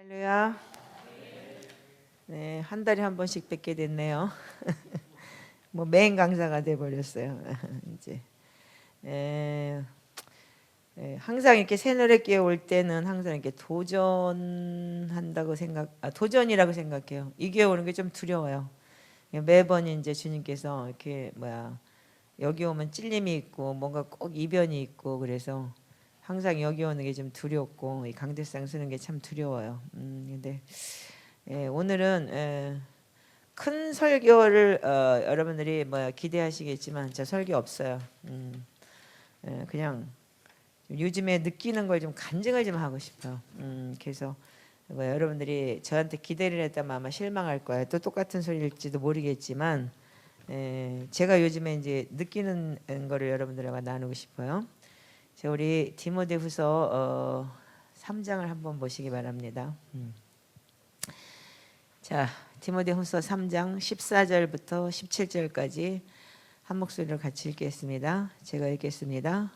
할렐루야. 네, 한 달에 한 번씩 뵙게 됐네요. 뭐 메인 강사가 돼 버렸어요. 이제 에, 항상 이렇게 새노래교회 올 때는 항상 이렇게 도전이라고 생각해요. 이 교회 오는 게 좀 두려워요. 매번 이제 주님께서 이렇게 여기 오면 찔림이 있고 뭔가 꼭 이변이 있고 그래서 항상 여기 오는 게 좀 두렵고 이 강대상 쓰는 게 참 두려워요. 근데 오늘은 큰 설교를 여러분들이 기대하시겠지만 저 설교 없어요. 그냥 요즘에 느끼는 걸 좀 간증을 좀 하고 싶어요. 그래서 여러분들이 저한테 기대를 했다면 아마 실망할 거예요. 또 똑같은 소리일지도 모르겠지만 제가 요즘에 이제 느끼는 거를 여러분들과 나누고 싶어요. 자, 우리 디모데후서 3장을 한번 보시기 바랍니다. 자, 디모데후서 3장 14절부터 17절까지 한 목소리로 같이 읽겠습니다. 제가 읽겠습니다.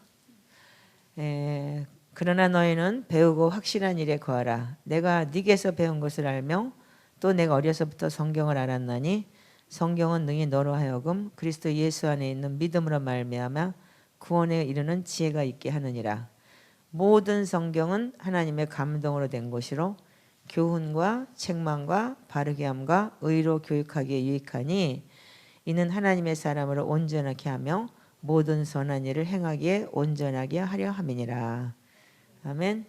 그러나 너희는 배우고 확실한 일에 거하라. 내가 네게서 배운 것을 알며 또 내가 어려서부터 성경을 알았나니 성경은 능히 너로 하여금 그리스도 예수 안에 있는 믿음으로 말미암아 구원에 이르는 지혜가 있게 하느니라. 모든 성경은 하나님의 감동으로 된 것이로 교훈과 책망과 바르게 함과 의로 교육하기에 유익하니 이는 하나님의 사람으로 온전하게 하며 모든 선한 일을 행하기에 온전하게 하려 함이니라. 아멘.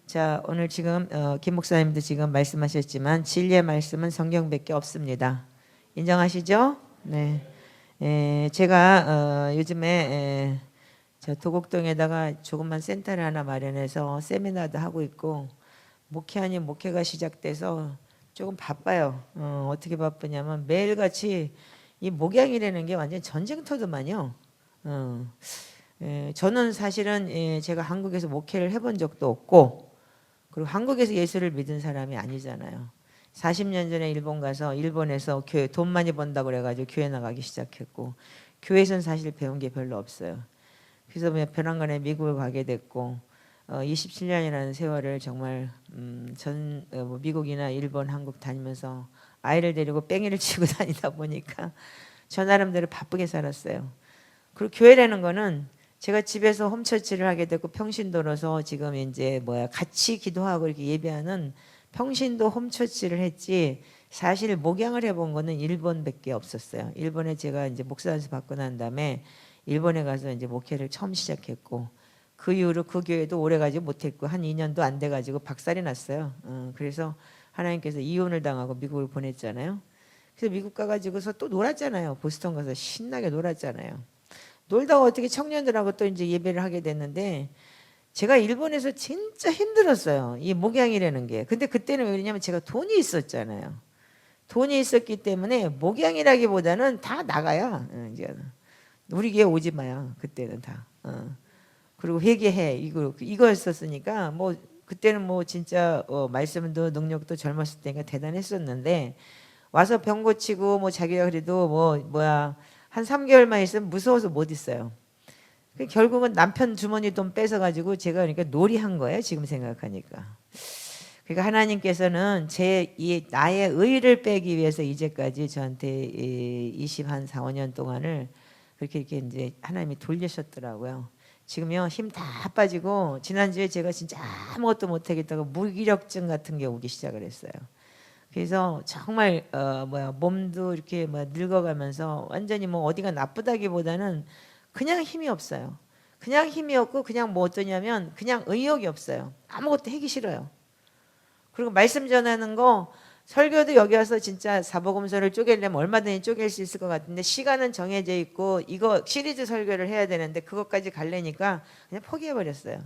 자, 오늘 지금 김 목사님도 지금 말씀하셨지만 진리의 말씀은 성경밖에 없습니다. 인정하시죠? 네. 제가 요즘에 저 도곡동에다가 조그만 센터를 하나 마련해서 세미나도 하고 있고 목회 아닌 목회가 시작돼서 조금 바빠요. 어떻게 바쁘냐면 매일같이 이 목양이라는 게 완전 전쟁터더만요. 저는 사실은 제가 한국에서 목회를 해본 적도 없고 그리고 한국에서 예수를 믿은 사람이 아니잖아요. 40년 전에 일본 가서 일본에서 교회 돈 많이 번다고 그래가지고 교회 나가기 시작했고 교회에서는 사실 배운 게 별로 없어요. 그래서 벼랑간에 미국을 가게 됐고 27년이라는 세월을 정말 미국이나 일본, 한국 다니면서 아이를 데리고 뺑이를 치고 다니다 보니까 저 나름대로 바쁘게 살았어요. 그리고 교회라는 거는 제가 집에서 홈처치를 하게 됐고 평신도로서 지금 이제 같이 기도하고 이렇게 예배하는 평신도 홈처치를 했지 사실 목양을 해본 거는 일본밖에 없었어요. 일본에 제가 이제 목사한테 받고 난 다음에 일본에 가서 이제 목회를 처음 시작했고 그 이후로 그 교회도 오래 가지 못했고 한 2년도 안 돼가지고 박살이 났어요. 그래서 하나님께서 이혼을 당하고 미국을 보냈잖아요. 그래서 미국 가가지고서 또 놀았잖아요. 보스턴 가서 신나게 놀았잖아요. 놀다가 어떻게 청년들하고 또 이제 예배를 하게 됐는데 제가 일본에서 진짜 힘들었어요. 이 목양이라는 게. 근데 그때는 왜 그러냐면 제가 돈이 있었잖아요. 돈이 있었기 때문에 목양이라기보다는 다 나가야 이제 우리 교회 오지 마야 그때는 다. 그리고 회개해 이거였었으니까 뭐 그때는 뭐 진짜 말씀도 능력도 젊었을 때니까 대단했었는데 와서 병 고치고 뭐 자기가 그래도 한 3개월만 있으면 무서워서 못 있어요. 결국은 남편 주머니 돈 뺏어가지고 제가 그러니까 놀이한 거예요. 지금 생각하니까. 그러니까 하나님께서는 나의 의를 빼기 위해서 이제까지 저한테 20한 4, 5년 동안을 그렇게 이렇게 이제 하나님이 돌리셨더라고요. 지금요 힘 다 빠지고 지난주에 제가 진짜 아무것도 못하겠다고 무기력증 같은 게 오기 시작을 했어요. 그래서 정말 몸도 이렇게 늙어가면서 완전히 어디가 나쁘다기보다는 그냥 힘이 없어요. 그냥 힘이 없고 그냥 어떠냐면 그냥 의욕이 없어요. 아무것도 하기 싫어요. 그리고 말씀 전하는 거 설교도 여기 와서 진짜 사복음서를 쪼개려면 얼마든지 쪼갤 수 있을 것 같은데 시간은 정해져 있고 이거 시리즈 설교를 해야 되는데 그것까지 갈래니까 그냥 포기해버렸어요.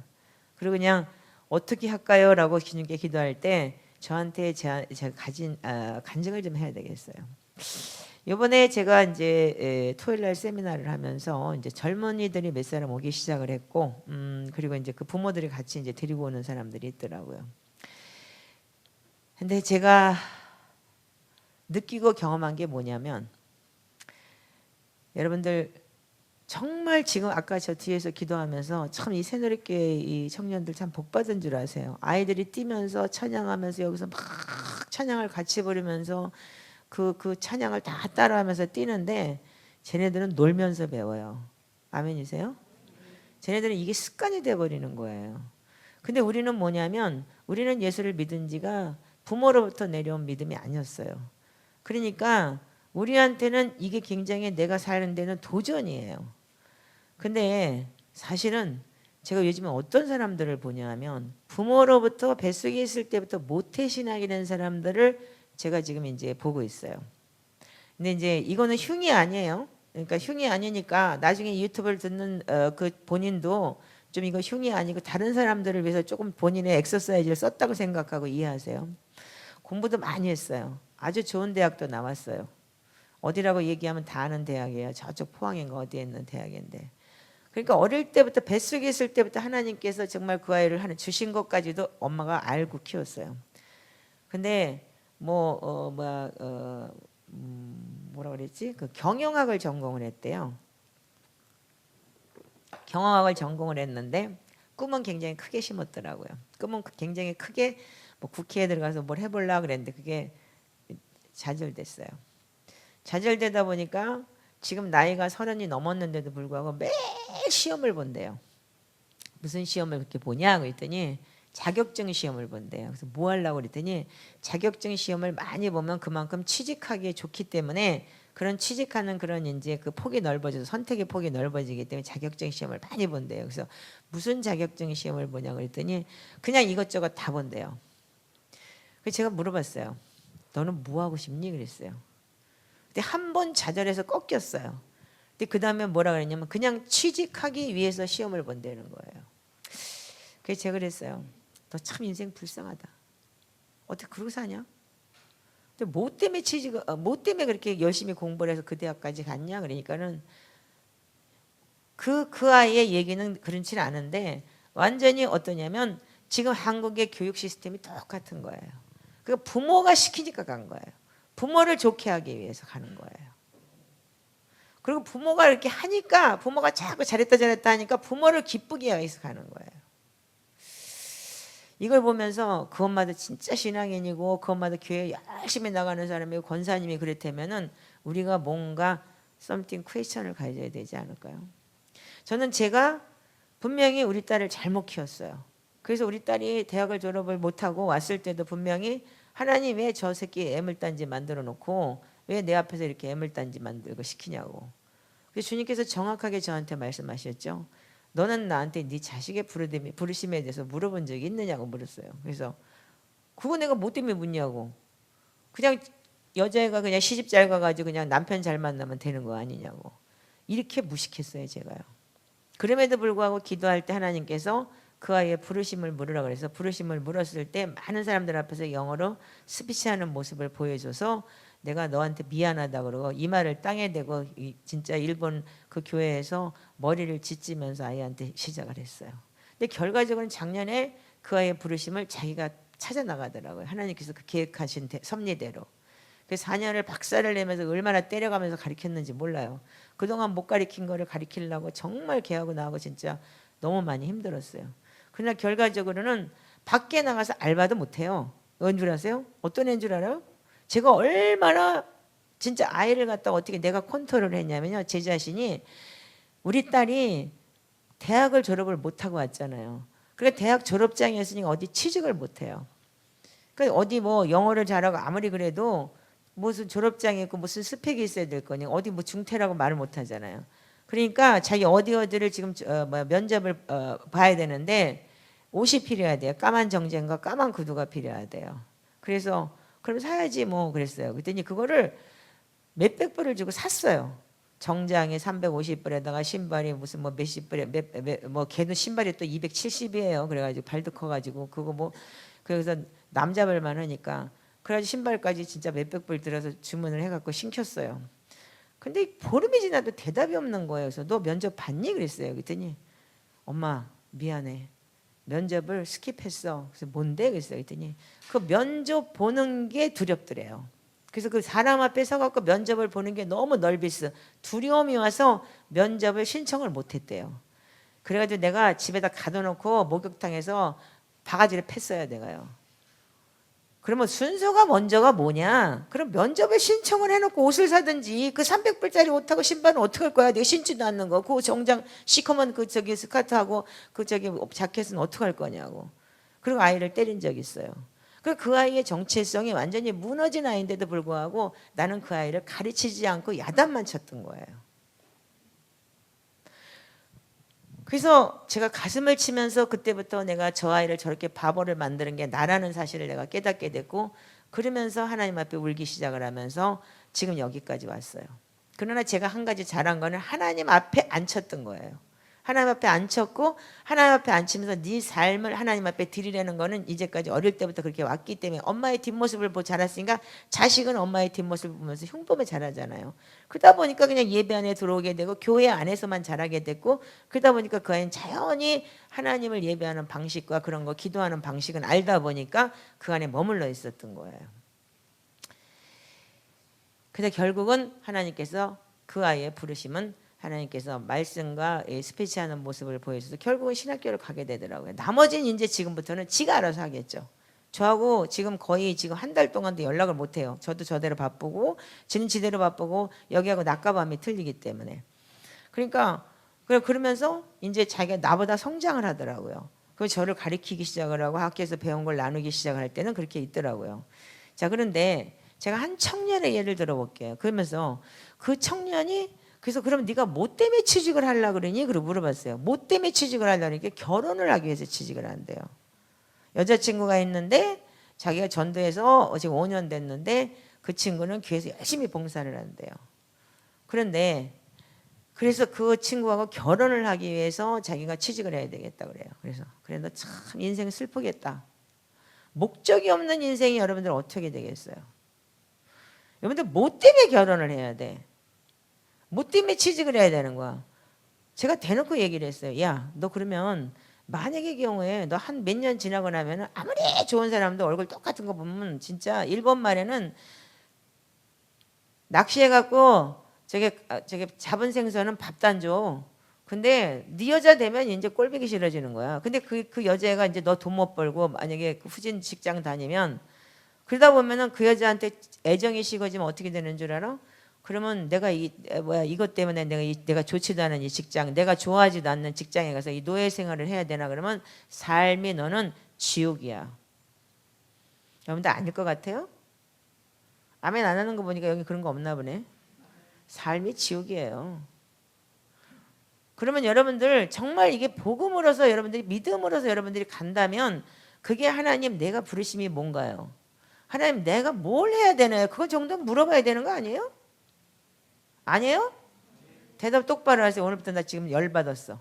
그리고 그냥 어떻게 할까요? 라고 주님께 기도할 때 저한테 제가 가진 간증을 좀 해야 되겠어요. 이번에 제가 이제 토요일 날 세미나를 하면서 이제 젊은이들이 몇 사람 오기 시작을 했고 그리고 이제 그 부모들이 같이 이제 데리고 오는 사람들이 있더라고요. 근데 제가 느끼고 경험한 게 뭐냐면 여러분들 정말 지금 아까 저 뒤에서 기도하면서 참 이 새누리교회 이 청년들 참 복받은 줄 아세요. 아이들이 뛰면서 찬양하면서 여기서 막 찬양을 같이 부르면서 그 찬양을 다 따라하면서 뛰는데 쟤네들은 놀면서 배워요. 아멘이세요? 쟤네들은 이게 습관이 돼버리는 거예요. 근데 우리는 뭐냐면 우리는 예수를 믿은 지가 부모로부터 내려온 믿음이 아니었어요. 그러니까 우리한테는 이게 굉장히 내가 사는 데는 도전이에요. 근데 사실은 제가 요즘에 어떤 사람들을 보냐 하면 부모로부터 뱃속에 있을 때부터 모태신앙이 된 사람들을 제가 지금 이제 보고 있어요. 근데 이제 이거는 흉이 아니에요. 그러니까 흉이 아니니까 나중에 유튜브를 듣는 그 본인도 좀 이거 흉이 아니고 다른 사람들을 위해서 조금 본인의 엑서사이즈를 썼다고 생각하고 이해하세요. 공부도 많이 했어요. 아주 좋은 대학도 나왔어요. 어디라고 얘기하면 다 아는 대학이에요. 저쪽 포항인가 어디에 있는 대학인데. 그러니까 어릴 때부터 뱃속에 있을 때부터 하나님께서 정말 그 아이를 하나 주신 것까지도 엄마가 알고 키웠어요. 근데 뭐라 그랬지? 그 경영학을 전공을 했대요. 경영학을 전공을 했는데 꿈은 굉장히 크게 심었더라고요. 꿈은 굉장히 크게 뭐 국회에 들어가서 뭘 해보려고 그랬는데 그게 좌절됐어요. 좌절되다 보니까 지금 나이가 30이 넘었는데도 불구하고 매일 시험을 본대요. 무슨 시험을 그렇게 보냐 그랬더니 자격증 시험을 본대요. 그래서 뭐 하려고 그랬더니 자격증 시험을 많이 보면 그만큼 취직하기에 좋기 때문에 그런 취직하는 그런 이제 그 폭이 넓어져서 선택의 폭이 넓어지기 때문에 자격증 시험을 많이 본대요. 그래서 무슨 자격증 시험을 보냐 그랬더니 그냥 이것저것 다 본대요. 그래서 제가 물어봤어요. 너는 뭐 하고 싶니? 그랬어요. 근데 한 번 좌절해서 꺾였어요. 근데 그 다음에 뭐라 그랬냐면 그냥 취직하기 위해서 시험을 본다는 거예요. 그래서 제가 그랬어요. 너 참 인생 불쌍하다. 어떻게 그러고 사냐? 근데 뭐 때문에 뭐 때문에 그렇게 열심히 공부를 해서 그 대학까지 갔냐? 그러니까는 그 아이의 얘기는 그렇지는 않은데 완전히 어떠냐면 지금 한국의 교육 시스템이 똑같은 거예요. 그 부모가 시키니까 간 거예요. 부모를 좋게 하기 위해서 가는 거예요. 그리고 부모가 이렇게 하니까 부모가 자꾸 잘했다 하니까 부모를 기쁘게 하기 위해서 가는 거예요. 이걸 보면서 그 엄마도 진짜 신앙인이고 그 엄마도 교회 열심히 나가는 사람이고 권사님이 그랬다면은 우리가 뭔가 something question을 가져야 되지 않을까요? 저는 제가 분명히 우리 딸을 잘못 키웠어요. 그래서 우리 딸이 대학을 졸업을 못하고 왔을 때도 분명히 하나님 왜 저 새끼 애물단지 만들어 놓고 왜 내 앞에서 이렇게 애물단지 만들고 시키냐고. 그래서 주님께서 정확하게 저한테 말씀하셨죠. 너는 나한테 네 자식의 부르심에 대해서 물어본 적이 있느냐고 물었어요. 그래서 그거 내가 뭐 때문에 묻냐고. 그냥 여자애가 그냥 시집 잘 가가지고 그냥 남편 잘 만나면 되는 거 아니냐고. 이렇게 무식했어요 제가요. 그럼에도 불구하고 기도할 때 하나님께서 그 아이의 부르심을 물으라 그래서 부르심을 물었을 때 많은 사람들 앞에서 영어로 스피치하는 모습을 보여줘서 내가 너한테 미안하다 그러고 이마를 땅에 대고 진짜 일본 그 교회에서 머리를 짓지면서 아이한테 시작을 했어요. 근데 결과적으로는 작년에 그 아이의 부르심을 자기가 찾아 나가더라고요. 하나님께서 그 계획하신 섭리대로. 그래서 4년을 박살을 내면서 얼마나 때려가면서 가르쳤는지 몰라요. 그동안 못 가르친 거를 가르치려고 정말 걔하고 나하고 진짜 너무 많이 힘들었어요. 그러나 결과적으로는 밖에 나가서 알바도 못해요. 뭔 줄 아세요? 어떤 애인 줄 알아요? 제가 얼마나 진짜 아이를 갖다가 어떻게 내가 컨트롤을 했냐면요. 제 자신이 우리 딸이 대학을 졸업을 못하고 왔잖아요. 그러니까 대학 졸업장이었으니까 어디 취직을 못해요. 그러니까 어디 뭐 영어를 잘하고 아무리 그래도 무슨 졸업장이 있고 무슨 스펙이 있어야 될 거니 어디 뭐 중퇴라고 말을 못하잖아요. 그러니까 자기 어디를 지금 면접을 봐야 되는데 옷이 필요해야 돼요. 까만 정장과 까만 구두가 필요해야 돼요. 그래서 그럼 사야지 뭐 그랬어요. 그랬더니 그거를 몇백 불을 주고 샀어요. 정장이 350불에다가 신발이 무슨 뭐 몇십 불에 뭐 걔도 신발이 또 270이에요. 그래가지고 발도 커가지고 그거 뭐 그래서 남자발만 하니까 그래가지고 신발까지 진짜 몇백 불 들어서 주문을 해갖고 신켰어요. 근데 보름이 지나도 대답이 없는 거예요. 그래서 너 면접 봤니? 그랬어요. 그랬더니 엄마 미안해. 면접을 스킵했어. 그래서 뭔데? 그랬어요. 그랬더니 그 면접 보는 게 두렵더래요. 그래서 그 사람 앞에 서갖고 면접을 보는 게 너무 널비스 두려움이 와서 면접을 신청을 못했대요. 그래가지고 내가 집에다 가둬놓고 목욕탕에서 바가지를 팼어요 내가요. 그러면 순서가 먼저가 뭐냐? 그럼 면접에 신청을 해놓고 옷을 사든지 그 300불짜리 옷하고 신발은 어떻게 할 거야? 내가 신지도 않는 거. 그 정장 시커먼 그 저기 스커트하고 그 저기 자켓은 어떻게 할 거냐고. 그리고 아이를 때린 적이 있어요. 그 아이의 정체성이 완전히 무너진 아이인데도 불구하고 나는 그 아이를 가르치지 않고 야단만 쳤던 거예요. 그래서 제가 가슴을 치면서 그때부터 내가 저 아이를 저렇게 바보를 만드는 게 나라는 사실을 내가 깨닫게 됐고, 그러면서 하나님 앞에 울기 시작을 하면서 지금 여기까지 왔어요. 그러나 제가 한 가지 잘한 거는 하나님 앞에 앉혔던 거예요. 하나님 앞에 앉혔고, 하나님 앞에 앉히면서 네 삶을 하나님 앞에 드리려는 거는 이제까지 어릴 때부터 그렇게 왔기 때문에, 엄마의 뒷모습을 보고 자랐으니까 자식은 엄마의 뒷모습을 보면서 흉보며 자라잖아요. 그러다 보니까 그냥 예배 안에 들어오게 되고 교회 안에서만 자라게 됐고, 그러다 보니까 그 아이는 자연히 하나님을 예배하는 방식과 그런 거 기도하는 방식은 알다 보니까 그 안에 머물러 있었던 거예요. 그래서 결국은 하나님께서 그 아이의 부르심은 하나님께서 말씀과 스피치하는 모습을 보여줘서 결국은 신학교를 가게 되더라고요. 나머지는 이제 지금부터는 지가 알아서 하겠죠. 저하고 지금 거의 지금 한 달 동안도 연락을 못 해요. 저도 저대로 바쁘고 지는 지대로 바쁘고 여기하고 낮과 밤이 틀리기 때문에. 그러니까 그러면서 이제 자기가 나보다 성장을 하더라고요. 그래서 저를 가르치기 시작을 하고 학교에서 배운 걸 나누기 시작할 때는 그렇게 있더라고요. 자, 그런데 제가 한 청년의 예를 들어볼게요. 그러면서 그 청년이 그래서 그럼 네가 뭐 때문에 취직을 하려고 그러니? 그러고 물어봤어요. 뭐 때문에 취직을 하려니까 결혼을 하기 위해서 취직을 한대요. 여자친구가 있는데 자기가 전도해서 지금 5년 됐는데 그 친구는 교회에서 열심히 봉사를 한대요. 그런데 그래서 그 친구하고 결혼을 하기 위해서 자기가 취직을 해야 되겠다 그래요. 그래서 그래 너 참 인생 슬프겠다. 목적이 없는 인생이 여러분들 어떻게 되겠어요? 여러분들 뭐 때문에 결혼을 해야 돼? 뭐 때문에 취직을 해야 되는 거야? 제가 대놓고 얘기를 했어요. 야, 너 그러면 만약의 경우에 너 한 몇 년 지나고 나면 아무리 좋은 사람도 얼굴 똑같은 거 보면 진짜 일본 말에는 낚시해갖고 저게 잡은 생선은 밥도 안 줘. 근데 네 여자 되면 이제 꼴보기 싫어지는 거야. 근데 그 여자애가 이제 너 돈 못 벌고 만약에 그 후진 직장 다니면 그러다 보면은 그 여자한테 애정이 식어지면 어떻게 되는 줄 알아? 그러면 내가 이것 때문에 내가 좋지도 않은 이 직장, 내가 좋아하지도 않는 직장에 가서 이 노예 생활을 해야 되나? 그러면 삶이 너는 지옥이야. 여러분들 아닐 것 같아요? 아멘 안 하는 거 보니까 여기 그런 거 없나 보네. 삶이 지옥이에요. 그러면 여러분들 정말 이게 복음으로서 여러분들이 믿음으로서 여러분들이 간다면 그게 하나님 내가 부르심이 뭔가요? 하나님 내가 뭘 해야 되나요? 그거 정도 물어봐야 되는 거 아니에요? 아니에요? 대답 똑바로 하세요. 오늘부터 나 지금 열받았어.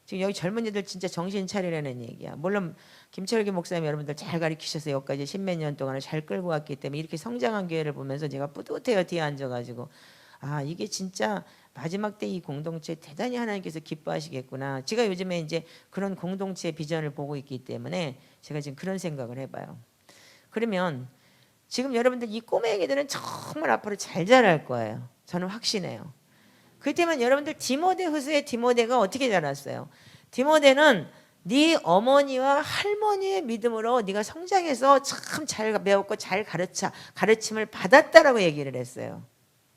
지금 여기 젊은이들 진짜 정신 차리라는 얘기야. 물론 김철기 목사님 여러분들 잘 가르치셔서 여기까지 십몇 년 동안을 잘 끌고 왔기 때문에 이렇게 성장한 교회를 보면서 제가 뿌듯해요. 뒤에 앉아가지고 아 이게 진짜 마지막 때 이 공동체 대단히 하나님께서 기뻐하시겠구나. 제가 요즘에 이제 그런 공동체의 비전을 보고 있기 때문에 제가 지금 그런 생각을 해봐요. 그러면 지금 여러분들 이 꼬맹이들은 정말 앞으로 잘 자랄 거예요. 저는 확신해요. 그렇다면 여러분들 디모데후서의 디모데가 어떻게 자랐어요? 디모데는 네 어머니와 할머니의 믿음으로 네가 성장해서 참 잘 배웠고 잘 가르침을 받았다라고 얘기를 했어요.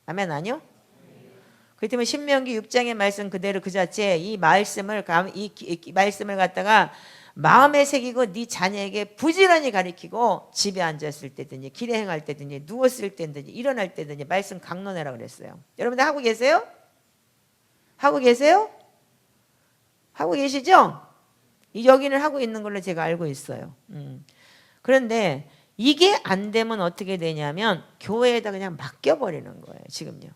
아멘 아니요? 그렇다면 신명기 6장의 말씀 그대로 그 자체 이 말씀을 갖다가 마음에 새기고 네 자녀에게 부지런히 가르치고 집에 앉았을 때든지 길에 행할 때든지 누웠을 때든지 일어날 때든지 말씀 강론해라 그랬어요. 여러분들 하고 계세요? 하고 계세요? 하고 계시죠? 여기는 하고 있는 걸로 제가 알고 있어요. 그런데 이게 안 되면 어떻게 되냐면 교회에다 그냥 맡겨버리는 거예요. 지금요.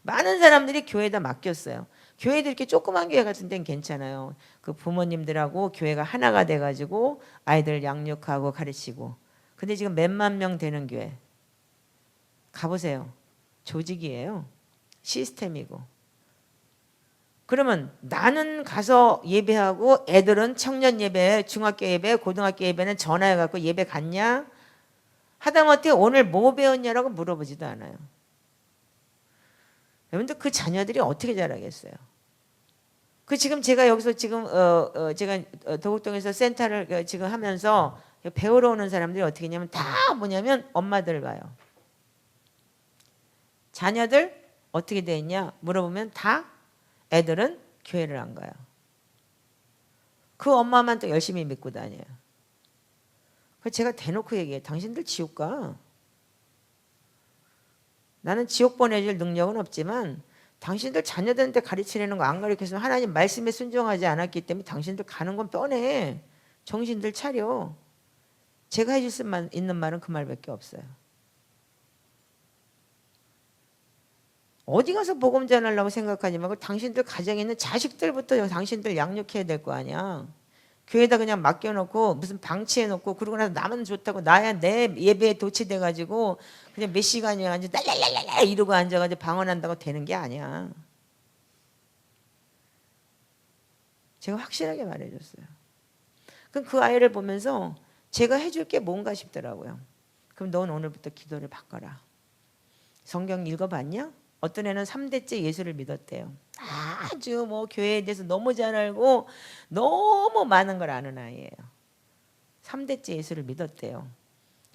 많은 사람들이 교회에다 맡겼어요. 교회도 이렇게 조그만 교회 같은 데는 괜찮아요. 그 부모님들하고 교회가 하나가 돼가지고 아이들 양육하고 가르치고. 근데 지금 몇만 명 되는 교회 가보세요. 조직이에요. 시스템이고. 그러면 나는 가서 예배하고 애들은 청년 예배, 중학교 예배, 고등학교 예배는 전화해갖고 예배 갔냐? 하다못해 오늘 뭐 배웠냐라고 물어보지도 않아요. 여러분들 그 자녀들이 어떻게 자라겠어요? 그 지금 제가 여기서 지금 제가 도곡동에서 센터를 지금 하면서 배우러 오는 사람들이 어떻게 했냐면 다 뭐냐면 엄마들 봐요. 자녀들 어떻게 돼 있냐 물어보면 다 애들은 교회를 안 가요. 그 엄마만 또 열심히 믿고 다녀요. 그래서 제가 대놓고 얘기해요. 당신들 지옥 가. 나는 지옥 보내줄 능력은 없지만 당신들 자녀들한테 가르치려는 거 안 가르쳐서 하나님 말씀에 순종하지 않았기 때문에 당신들 가는 건 뻔해. 정신들 차려. 제가 해줄 수 있는 말은 그 말밖에 없어요. 어디 가서 복음 전하려고 생각하지 말고 당신들 가정에 있는 자식들부터 당신들 양육해야 될 거 아니야. 교회에다 그냥 맡겨놓고 무슨 방치해놓고 그러고 나서 나만 좋다고 나야 내 예배에 도취돼가지고 그냥 몇 시간이 앉아 날랄랄랄 이러고 앉아가지고 방언한다고 되는 게 아니야. 제가 확실하게 말해줬어요. 그럼 그 아이를 보면서 제가 해줄 게 뭔가 싶더라고요. 그럼 넌 오늘부터 기도를 바꿔라. 성경 읽어봤냐? 어떤 애는 3대째 예수를 믿었대요. 아주 뭐 교회에 대해서 너무 잘 알고 너무 많은 걸 아는 아이예요. 3대째 예수를 믿었대요.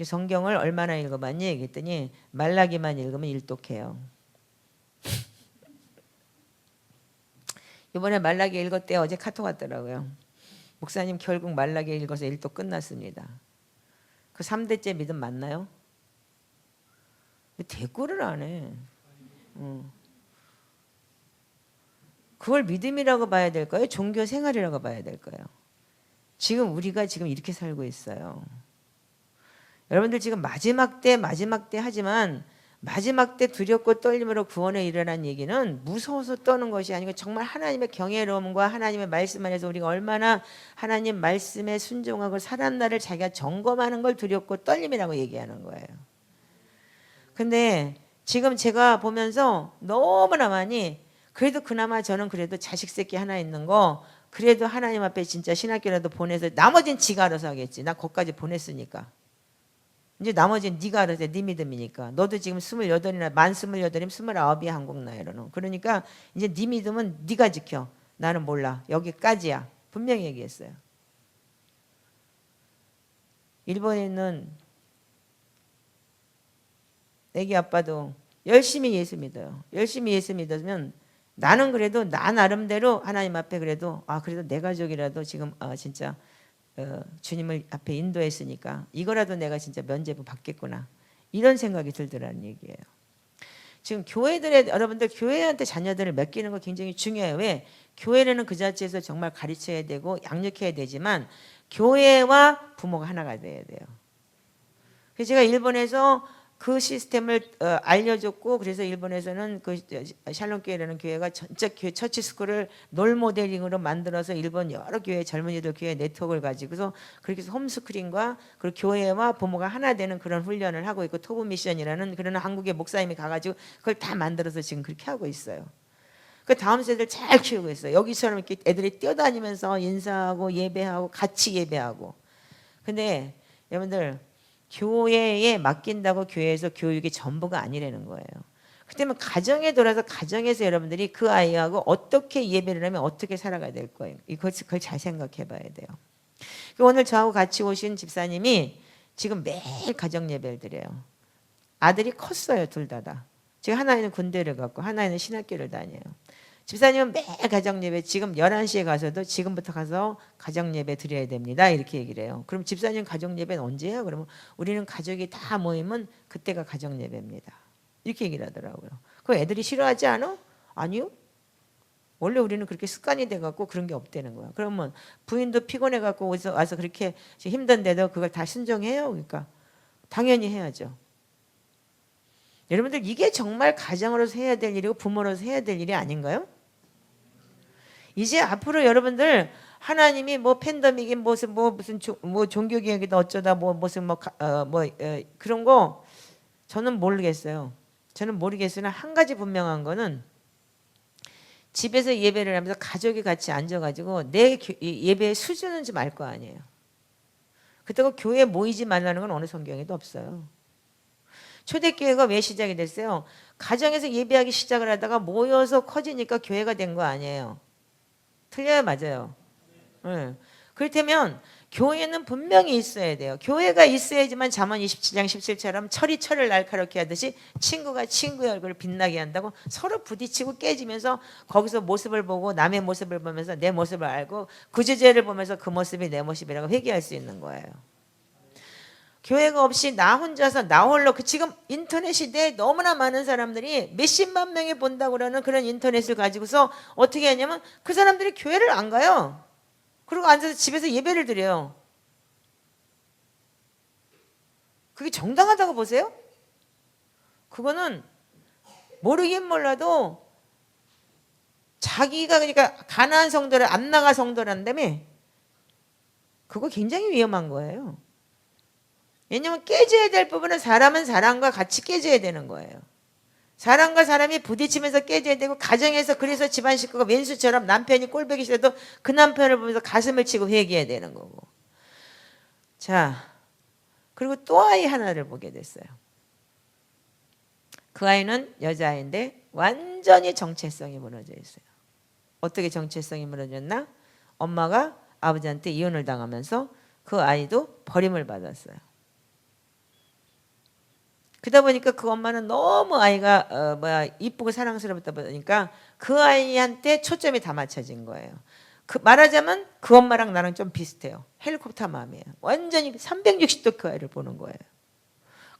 성경을 얼마나 읽어봤니? 얘기했더니 말라기만 읽으면 일독해요. 이번에 말라기 읽었대요. 어제 카톡 왔더라고요. 목사님 결국 말라기 읽어서 일독 끝났습니다. 그 3대째 믿음 맞나요? 대꾸를 안 해. 그걸 믿음이라고 봐야 될까요? 종교 생활이라고 봐야 될까요? 지금 우리가 지금 이렇게 살고 있어요. 여러분들 지금 마지막 때 하지만 마지막 때 두렵고 떨림으로 구원에 일어난 얘기는 무서워서 떠는 것이 아니고 정말 하나님의 경외로움과 하나님의 말씀 안에서 우리가 얼마나 하나님 말씀에 순종하고 살았나를 자기가 점검하는 걸 두렵고 떨림이라고 얘기하는 거예요. 근데 지금 제가 보면서 너무나 많이 그래도 그나마 저는 그래도 자식 새끼 하나 있는 거 그래도 하나님 앞에 진짜 신학교라도 보내서 나머지는 지가 알아서 하겠지. 나 거기까지 보냈으니까. 이제 나머지는 네가 알아서 해. 네 믿음이니까. 너도 지금 28이나 만 28이면 29이야 한국 나이로는. 그러니까 이제 네 믿음은 네가 지켜. 나는 몰라. 여기까지야. 분명히 얘기했어요. 일본에 있는 애기 아빠도 열심히 예수 믿어요. 열심히 예수 믿으면 나는 그래도 나 나름대로 하나님 앞에 그래도 그래도 내 가족이라도 지금 진짜 주님을 앞에 인도했으니까 이거라도 내가 진짜 면죄부 받겠구나 이런 생각이 들더라는 얘기예요. 지금 교회들의 여러분들 교회한테 자녀들을 맡기는 거 굉장히 중요해요. 왜? 교회는 그 자체에서 정말 가르쳐야 되고 양육해야 되지만 교회와 부모가 하나가 돼야 돼요. 그래서 제가 일본에서 그 시스템을 알려줬고 그래서 일본에서는 그 샬롬교회라는 교회가 전체 교회 처치스쿨을 롤모델링으로 만들어서 일본 여러 교회 젊은이들 교회 네트워크를 가지고서 그렇게 해서 홈스쿨링과 그리고 교회와 부모가 하나 되는 그런 훈련을 하고 있고 토브 미션이라는 그런 한국의 목사님이 가가지고 그걸 다 만들어서 지금 그렇게 하고 있어요. 그 다음 세대를 잘 키우고 있어요. 여기처럼 이렇게 애들이 뛰어다니면서 인사하고 예배하고 같이 예배하고. 근데 여러분들 교회에 맡긴다고 교회에서 교육이 전부가 아니라는 거예요. 그때면 가정에 돌아서 가정에서 여러분들이 그 아이하고 어떻게 예배를 하면 어떻게 살아가야 될 거예요. 그걸 잘 생각해 봐야 돼요. 오늘 저하고 같이 오신 집사님이 지금 매일 가정 예배를 드려요. 아들이 컸어요. 둘 다. 지금 하나는 군대를 갔고 하나는 신학교를 다녀요. 집사님은 매일 가정예배 지금 11시에 가서도 지금부터 가서 가정예배 드려야 됩니다. 이렇게 얘기를 해요. 그럼 집사님 가정예배는 언제야? 그러면 우리는 가족이 다 모이면 그때가 가정예배입니다. 이렇게 얘기를 하더라고요. 그럼 애들이 싫어하지 않아? 아니요. 원래 우리는 그렇게 습관이 돼갖고 그런 게 없다는 거야. 그러면 부인도 피곤해갖고 와서 그렇게 힘든데도 그걸 다 순종해요? 그러니까 당연히 해야죠. 여러분들 이게 정말 가정으로서 해야 될 일이고 부모로서 해야 될 일이 아닌가요? 이제 앞으로 여러분들 하나님이 뭐 팬데믹이 무슨 종교 개혁이다 어쩌다 그런 거 저는 모르겠어요. 저는 모르겠으나 한 가지 분명한 거는 집에서 예배를 하면서 가족이 같이 앉아가지고 내 예배의 수준은 좀 알 거 아니에요. 그렇다고 교회에 모이지 말라는 건 어느 성경에도 없어요. 초대교회가 왜 시작이 됐어요? 가정에서 예배하기 시작을 하다가 모여서 커지니까 교회가 된 거 아니에요. 틀려요, 맞아요? 네. 그렇다면 교회는 분명히 있어야 돼요. 교회가 있어야지만 잠언 27장 17처럼 철이 철을 날카롭게 하듯이 친구가 친구의 얼굴을 빛나게 한다고 서로 부딪히고 깨지면서 거기서 모습을 보고 남의 모습을 보면서 내 모습을 알고 구주제를 보면서 그 모습이 내 모습이라고 회개할 수 있는 거예요. 교회가 없이 나 혼자서 나 홀로 지금 인터넷 시대에 너무나 많은 사람들이 몇십만 명이 본다고 그러는 그런 인터넷을 가지고서 어떻게 하냐면 그 사람들이 교회를 안 가요. 그리고 앉아서 집에서 예배를 드려요. 그게 정당하다고 보세요? 그거는 모르긴 몰라도 자기가 그러니까 가난한 성도를 안 나가 성도란다며 그거 굉장히 위험한 거예요. 왜냐하면 깨져야 될 부분은 사람은 사람과 같이 깨져야 되는 거예요. 사람과 사람이 부딪히면서 깨져야 되고 가정에서 그래서 집안 식구가 왼수처럼 남편이 꼴보기 싫어도 그 남편을 보면서 가슴을 치고 회개해야 되는 거고. 자, 그리고 또 아이 하나를 보게 됐어요. 그 아이는 여자아이인데 완전히 정체성이 무너져 있어요. 어떻게 정체성이 무너졌나? 엄마가 아버지한테 이혼을 당하면서 그 아이도 버림을 받았어요. 그러다 보니까 그 엄마는 너무 아이가 이쁘고 사랑스럽다 보니까 그 아이한테 초점이 다 맞춰진 거예요. 말하자면 그 엄마랑 나랑 좀 비슷해요. 헬리콥터 마음이에요. 완전히 360도 그 아이를 보는 거예요.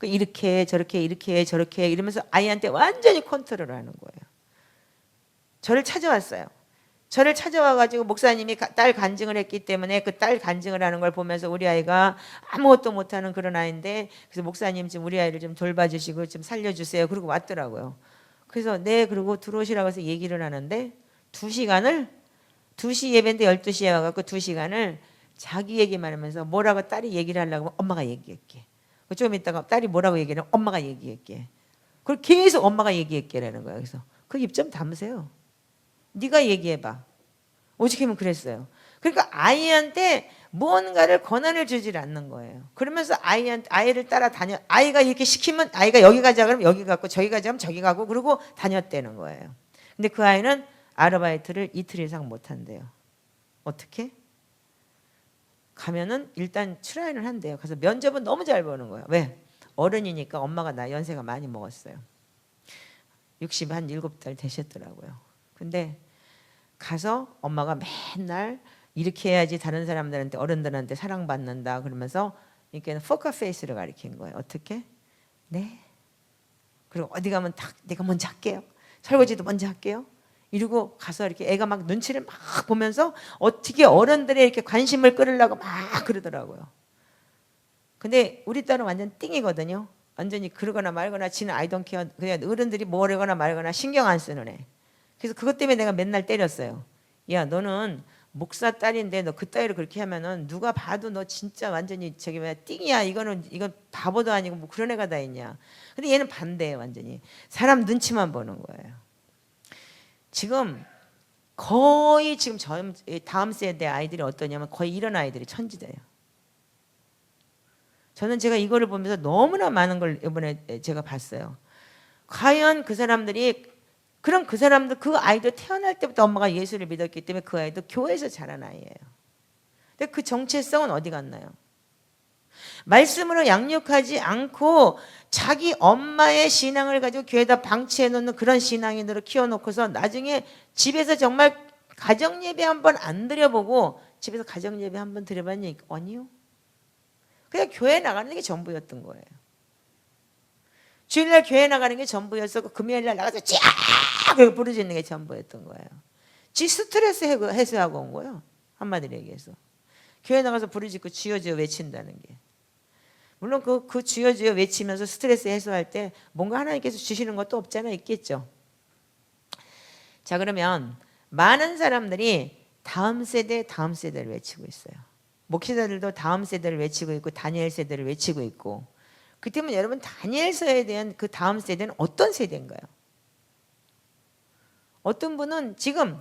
이렇게 저렇게 이렇게 저렇게 이러면서 아이한테 완전히 컨트롤하는 거예요. 저를 찾아왔어요. 저를 찾아와가지고 목사님이 딸 간증을 했기 때문에 그 딸 간증을 하는 걸 보면서 우리 아이가 아무것도 못하는 그런 아이인데 그래서 목사님 지금 우리 아이를 좀 돌봐주시고 좀 살려주세요. 그러고 왔더라고요. 그래서 네 그러고 들어오시라고 해서 얘기를 하는데 2시간을 2시 예배인데 12시에 와갖고 2시간을 자기 얘기만 하면서 뭐라고 딸이 얘기를 하려고 하면 엄마가 얘기할게. 좀 이따가 딸이 뭐라고 얘기를 하면 엄마가 얘기할게. 그걸 계속 엄마가 얘기할게라는 거예요. 그래서 그 입 좀 담으세요. 네가 얘기해봐. 오직하면 그랬어요. 그러니까 아이한테 무언가를 권한을 주질 않는 거예요. 그러면서 아이를 따라다녀. 아이가 이렇게 시키면 아이가 여기 가자 그러면 여기 가고 저기 가자 그러면 저기 가고 그러고 다녔다는 거예요. 근데 그 아이는 아르바이트를 이틀 이상 못 한대요. 어떻게? 가면은 일단 출하인을 한대요. 그래서 면접은 너무 잘 보는 거예요. 왜? 어른이니까 엄마가 나 연세가 많이 먹었어요. 67달 되셨더라고요. 근데 가서 엄마가 맨날 이렇게 해야지 다른 사람들한테 어른들한테 사랑받는다 그러면서 이렇게 포커페이스를 가리킨 거예요. 어떻게? 네. 그리고 어디 가면 딱 내가 먼저 할게요. 설거지도 먼저 할게요. 이러고 가서 이렇게 애가 막 눈치를 막 보면서 어떻게 어른들의 이렇게 관심을 끌으려고 막 그러더라고요. 근데 우리 딸은 완전 띵이거든요. 완전히 그러거나 말거나 지는 I don't care. 그냥 어른들이 뭐라거나 말거나 신경 안 쓰는 애. 그래서 그것 때문에 내가 맨날 때렸어요. 야 너는 목사 딸인데 너 그 따위로 그렇게 하면은 누가 봐도 너 진짜 완전히 저기 뭐야 띵이야. 이건 바보도 아니고 뭐 그런 애가 다 있냐. 근데 얘는 반대예요. 완전히 사람 눈치만 보는 거예요. 지금 거의 지금 다음 세대 아이들이 어떠냐면 거의 이런 아이들이 천지돼요. 저는 제가 이거를 보면서 너무나 많은 걸 이번에 제가 봤어요. 과연 그 사람들이 그럼 그 사람들 그 아이도 태어날 때부터 엄마가 예수를 믿었기 때문에 그 아이도 교회에서 자란 아이예요. 근데 그 정체성은 어디 갔나요? 말씀으로 양육하지 않고 자기 엄마의 신앙을 가지고 교회에다 방치해 놓는 그런 신앙인으로 키워놓고서 나중에 집에서 정말 가정예배 한번 안 드려보고 집에서 가정예배 한번 드려봤니? 아니요. 그냥 교회 나가는 게 전부였던 거예요. 주일날 교회 나가는 게 전부였었고 금요일날 나가서 쫙 부르짖는 게 전부였던 거예요. 지 스트레스 해소하고 온 거예요. 한마디로 얘기해서. 교회 나가서 부르짖고 주여 주여 외친다는 게. 물론 그 주여 주여 외치면서 스트레스 해소할 때 뭔가 하나님께서 주시는 것도 없잖아 있겠죠. 자 그러면 많은 사람들이 다음 세대를 외치고 있어요. 목회자들도 다음 세대를 외치고 있고 다니엘 세대를 외치고 있고 그 때문에 여러분 다니엘서에 대한 그 다음 세대는 어떤 세대인가요? 어떤 분은 지금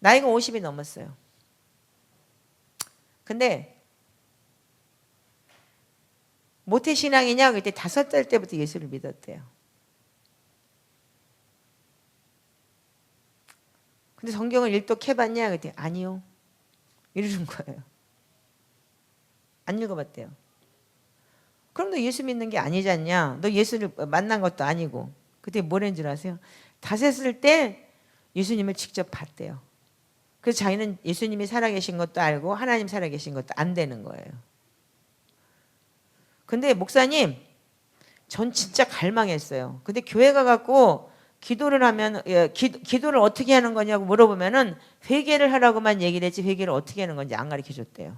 나이가 50이 넘었어요. 근데 모태신앙이냐? 그때 5살 때부터 예수를 믿었대요. 근데 성경을 일독해봤냐? 그랬더니 아니요. 이러는 거예요. 안 읽어봤대요. 그럼 너 예수 믿는 게 아니지 않냐? 너 예수를 만난 것도 아니고. 그때 뭐라는 줄 아세요? 5살 때 예수님을 직접 봤대요. 그래서 자기는 예수님이 살아계신 것도 알고 하나님 살아계신 것도 안 되는 거예요. 근데 목사님, 전 진짜 갈망했어요. 근데 교회 가갖고 기도를 하면 기도를 어떻게 하는 거냐고 물어보면은 회개를 하라고만 얘기를 했지 회개를 어떻게 하는 건지 안 가르쳐 줬대요.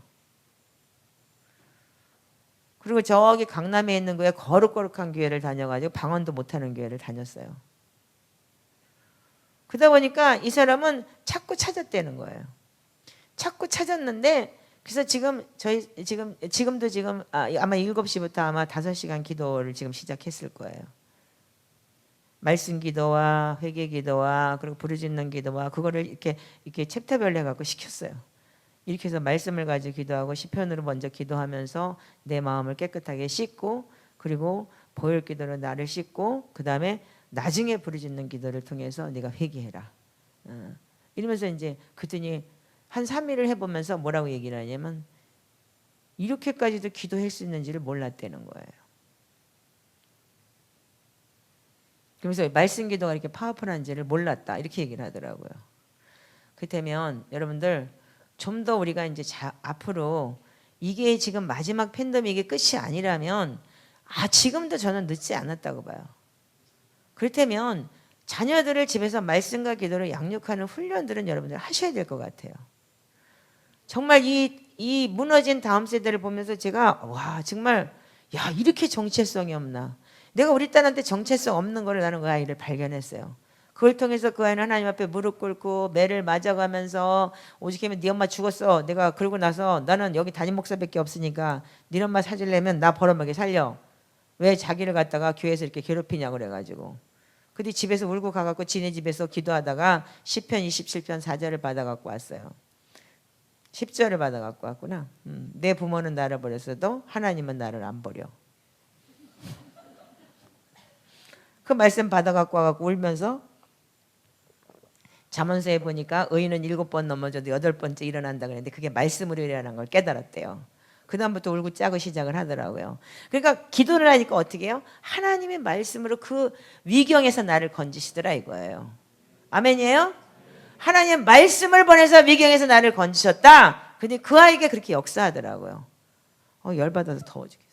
그리고 저기 강남에 있는 거에 거룩거룩한 교회를 다녀가지고 방언도 못하는 교회를 다녔어요. 그러다 보니까 이 사람은 자꾸 찾았다는 거예요. 자꾸 찾았는데 그래서 지금도 아마 7시부터 아마 5시간 기도를 지금 시작했을 거예요. 말씀 기도와 회개 기도와 그리고 부르짖는 기도와 그거를 이렇게 챕터별로 해갖고 시켰어요. 이렇게 해서 말씀을 가지고 기도하고 시편으로 먼저 기도하면서 내 마음을 깨끗하게 씻고 그리고 보혈 기도로 나를 씻고 그 다음에 나중에 부르짖는 기도를 통해서 네가 회개해라. 이러면서 이제 그랬더니 한 3일을 해보면서 뭐라고 얘기를 하냐면 이렇게까지도 기도할 수 있는지를 몰랐다는 거예요. 그러면서 말씀 기도가 이렇게 파워풀한지를 몰랐다 이렇게 얘기를 하더라고요. 그렇다면 여러분들 좀 더 우리가 이제 앞으로 이게 지금 마지막 팬데믹이 끝이 아니라면 지금도 저는 늦지 않았다고 봐요. 그렇다면 자녀들을 집에서 말씀과 기도로 양육하는 훈련들은 여러분들 하셔야 될 것 같아요. 정말 이 무너진 다음 세대를 보면서 제가 와 정말 야 이렇게 정체성이 없나. 내가 우리 딸한테 정체성 없는 거를 나는 그 아이를 발견했어요. 그걸 통해서 그 아이는 하나님 앞에 무릎 꿇고 매를 맞아가면서 오죽하면 네 엄마 죽었어. 내가 그러고 나서 나는 여기 담임 목사밖에 없으니까 네 엄마 찾으려면 나 벌어먹게 살려. 왜 자기를 갖다가 교회에서 이렇게 괴롭히냐고 그래가지고. 근데 집에서 울고 가갖고 지네 집에서 기도하다가 시편 27편 4절을 받아갖고 왔어요. 10절을 받아갖고 왔구나. 내 부모는 나를 버렸어도 하나님은 나를 안 버려. 그 말씀 받아갖고 와갖고 울면서 잠언서에 보니까 의인은 7번 넘어져도 8번째 일어난다 그랬는데 그게 말씀으로 일어나는 걸 깨달았대요. 그 다음부터 울고 짜고 시작을 하더라고요. 그러니까 기도를 하니까 어떻게 해요? 하나님의 말씀으로 그 위경에서 나를 건지시더라 이거예요. 아멘이에요? 하나님 말씀을 보내서 위경에서 나를 건지셨다. 근데 그 아이가 그렇게 역사하더라고요. 열받아서 더워지겠어.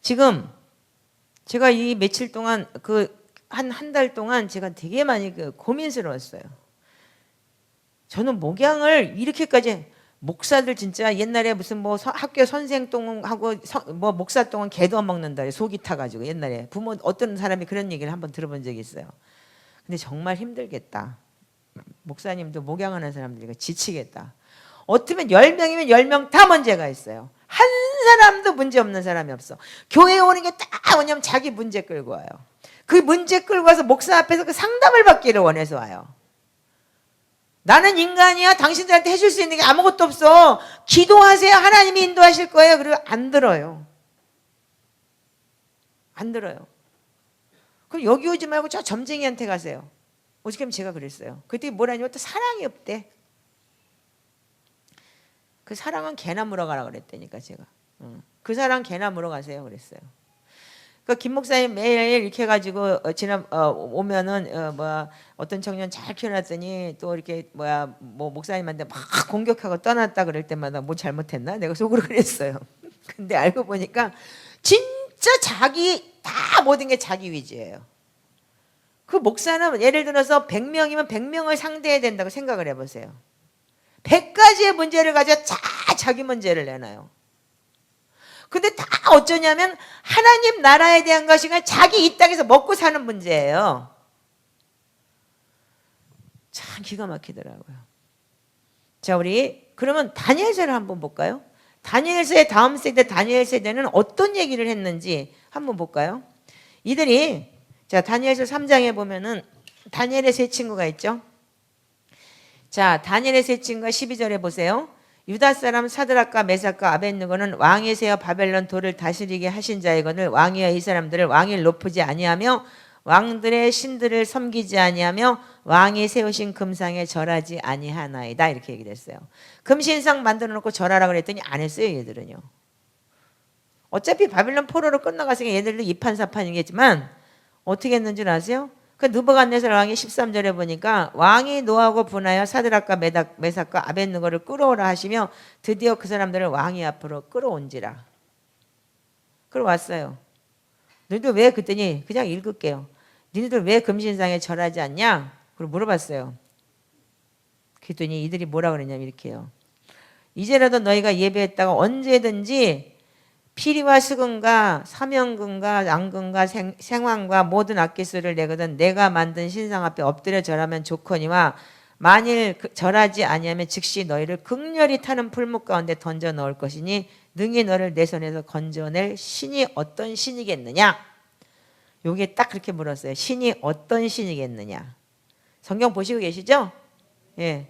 지금 제가 이 며칠 동안 한 달 동안 제가 되게 많이 고민스러웠어요. 저는 목양을 이렇게까지 목사들 진짜 옛날에 무슨 뭐 학교 선생동하고 뭐 목사동은 개도 안 먹는다 속이 타가지고 옛날에 부모 어떤 사람이 그런 얘기를 한번 들어본 적이 있어요. 근데 정말 힘들겠다. 목사님도 목양하는 사람들이 지치겠다. 어쩌면 10명이면 10명 다 문제가 있어요. 한 사람도 문제 없는 사람이 없어. 교회에 오는 게 딱 뭐냐면 자기 문제 끌고 와요. 그 문제 끌고 와서 목사 앞에서 그 상담을 받기를 원해서 와요. 나는 인간이야. 당신들한테 해줄 수 있는 게 아무것도 없어. 기도하세요. 하나님이 인도하실 거예요. 그리고 안 들어요. 안 들어요. 그럼 여기 오지 말고 저 점쟁이한테 가세요. 오죽하면 제가 그랬어요. 그때 뭐라냐면 또 사랑이 없대. 그 사랑은 개나 물어가라 그랬다니까 제가. 그 사랑 개나 물어가세요 그랬어요. 그 김 목사님 매일 이렇게 해가지고 오면은 어떤 청년 잘 키워놨더니 또 이렇게 뭐 목사님한테 막 공격하고 떠났다 그럴 때마다 뭐 잘못했나 내가 속으로 그랬어요. 근데 알고 보니까 진짜 다 모든 게 자기 위주예요. 그 목사는 예를 들어서 100명이면 100명을 상대해야 된다고 생각을 해보세요. 100가지의 문제를 가지고 자기 문제를 내놔요. 근데 다 어쩌냐면 하나님 나라에 대한 것이 아니라 자기 이 땅에서 먹고 사는 문제예요. 참 기가 막히더라고요. 자, 우리 그러면 다니엘서를 한번 볼까요? 다니엘서의 다음 세대 다니엘 세대는 어떤 얘기를 했는지 한번 볼까요? 이들이 자 다니엘서 3장에 보면은 다니엘의 세 친구가 있죠. 자, 다니엘의 세 친구가 12절에 보세요. 유다 사람 사드락과 메삭과 아벳느고는 왕이 세어 바벨론 도를 다스리게 하신 자이거늘 왕이여 이 사람들을 왕을 높이지 아니하며 왕들의 신들을 섬기지 아니하며 왕이 세우신 금상에 절하지 아니하나이다. 이렇게 얘기를 했어요. 금신상 만들어 놓고 절하라 그랬더니 안 했어요. 얘들은요. 어차피 바빌론 포로로 끝나갔으니까 얘들도 이판사판이겠지만 어떻게 했는 줄 아세요? 그 느부갓네살 왕이 13절에 보니까 왕이 노하고 분하여 사드락과 메삭과 아벳느고를 끌어오라 하시며 드디어 그 사람들을 왕이 앞으로 끌어온지라. 끌어왔어요. 너희들 왜 그랬더니 그냥 읽을게요. 너희들 왜 금신상에 절하지 않냐? 그걸 물어봤어요. 그랬더니 이들이 뭐라 그러냐면 이렇게요. 이제라도 너희가 예배했다가 언제든지 피리와 수금과 사명금과 양금과 생황과 모든 악기수를 내거든 내가 만든 신상 앞에 엎드려 절하면 좋거니와 만일 절하지 아니하면 즉시 너희를 극렬히 타는 풀목 가운데 던져 넣을 것이니 능히 너를 내 손에서 건져낼 신이 어떤 신이겠느냐. 요게 딱 그렇게 물었어요. 신이 어떤 신이겠느냐. 성경 보시고 계시죠? 예,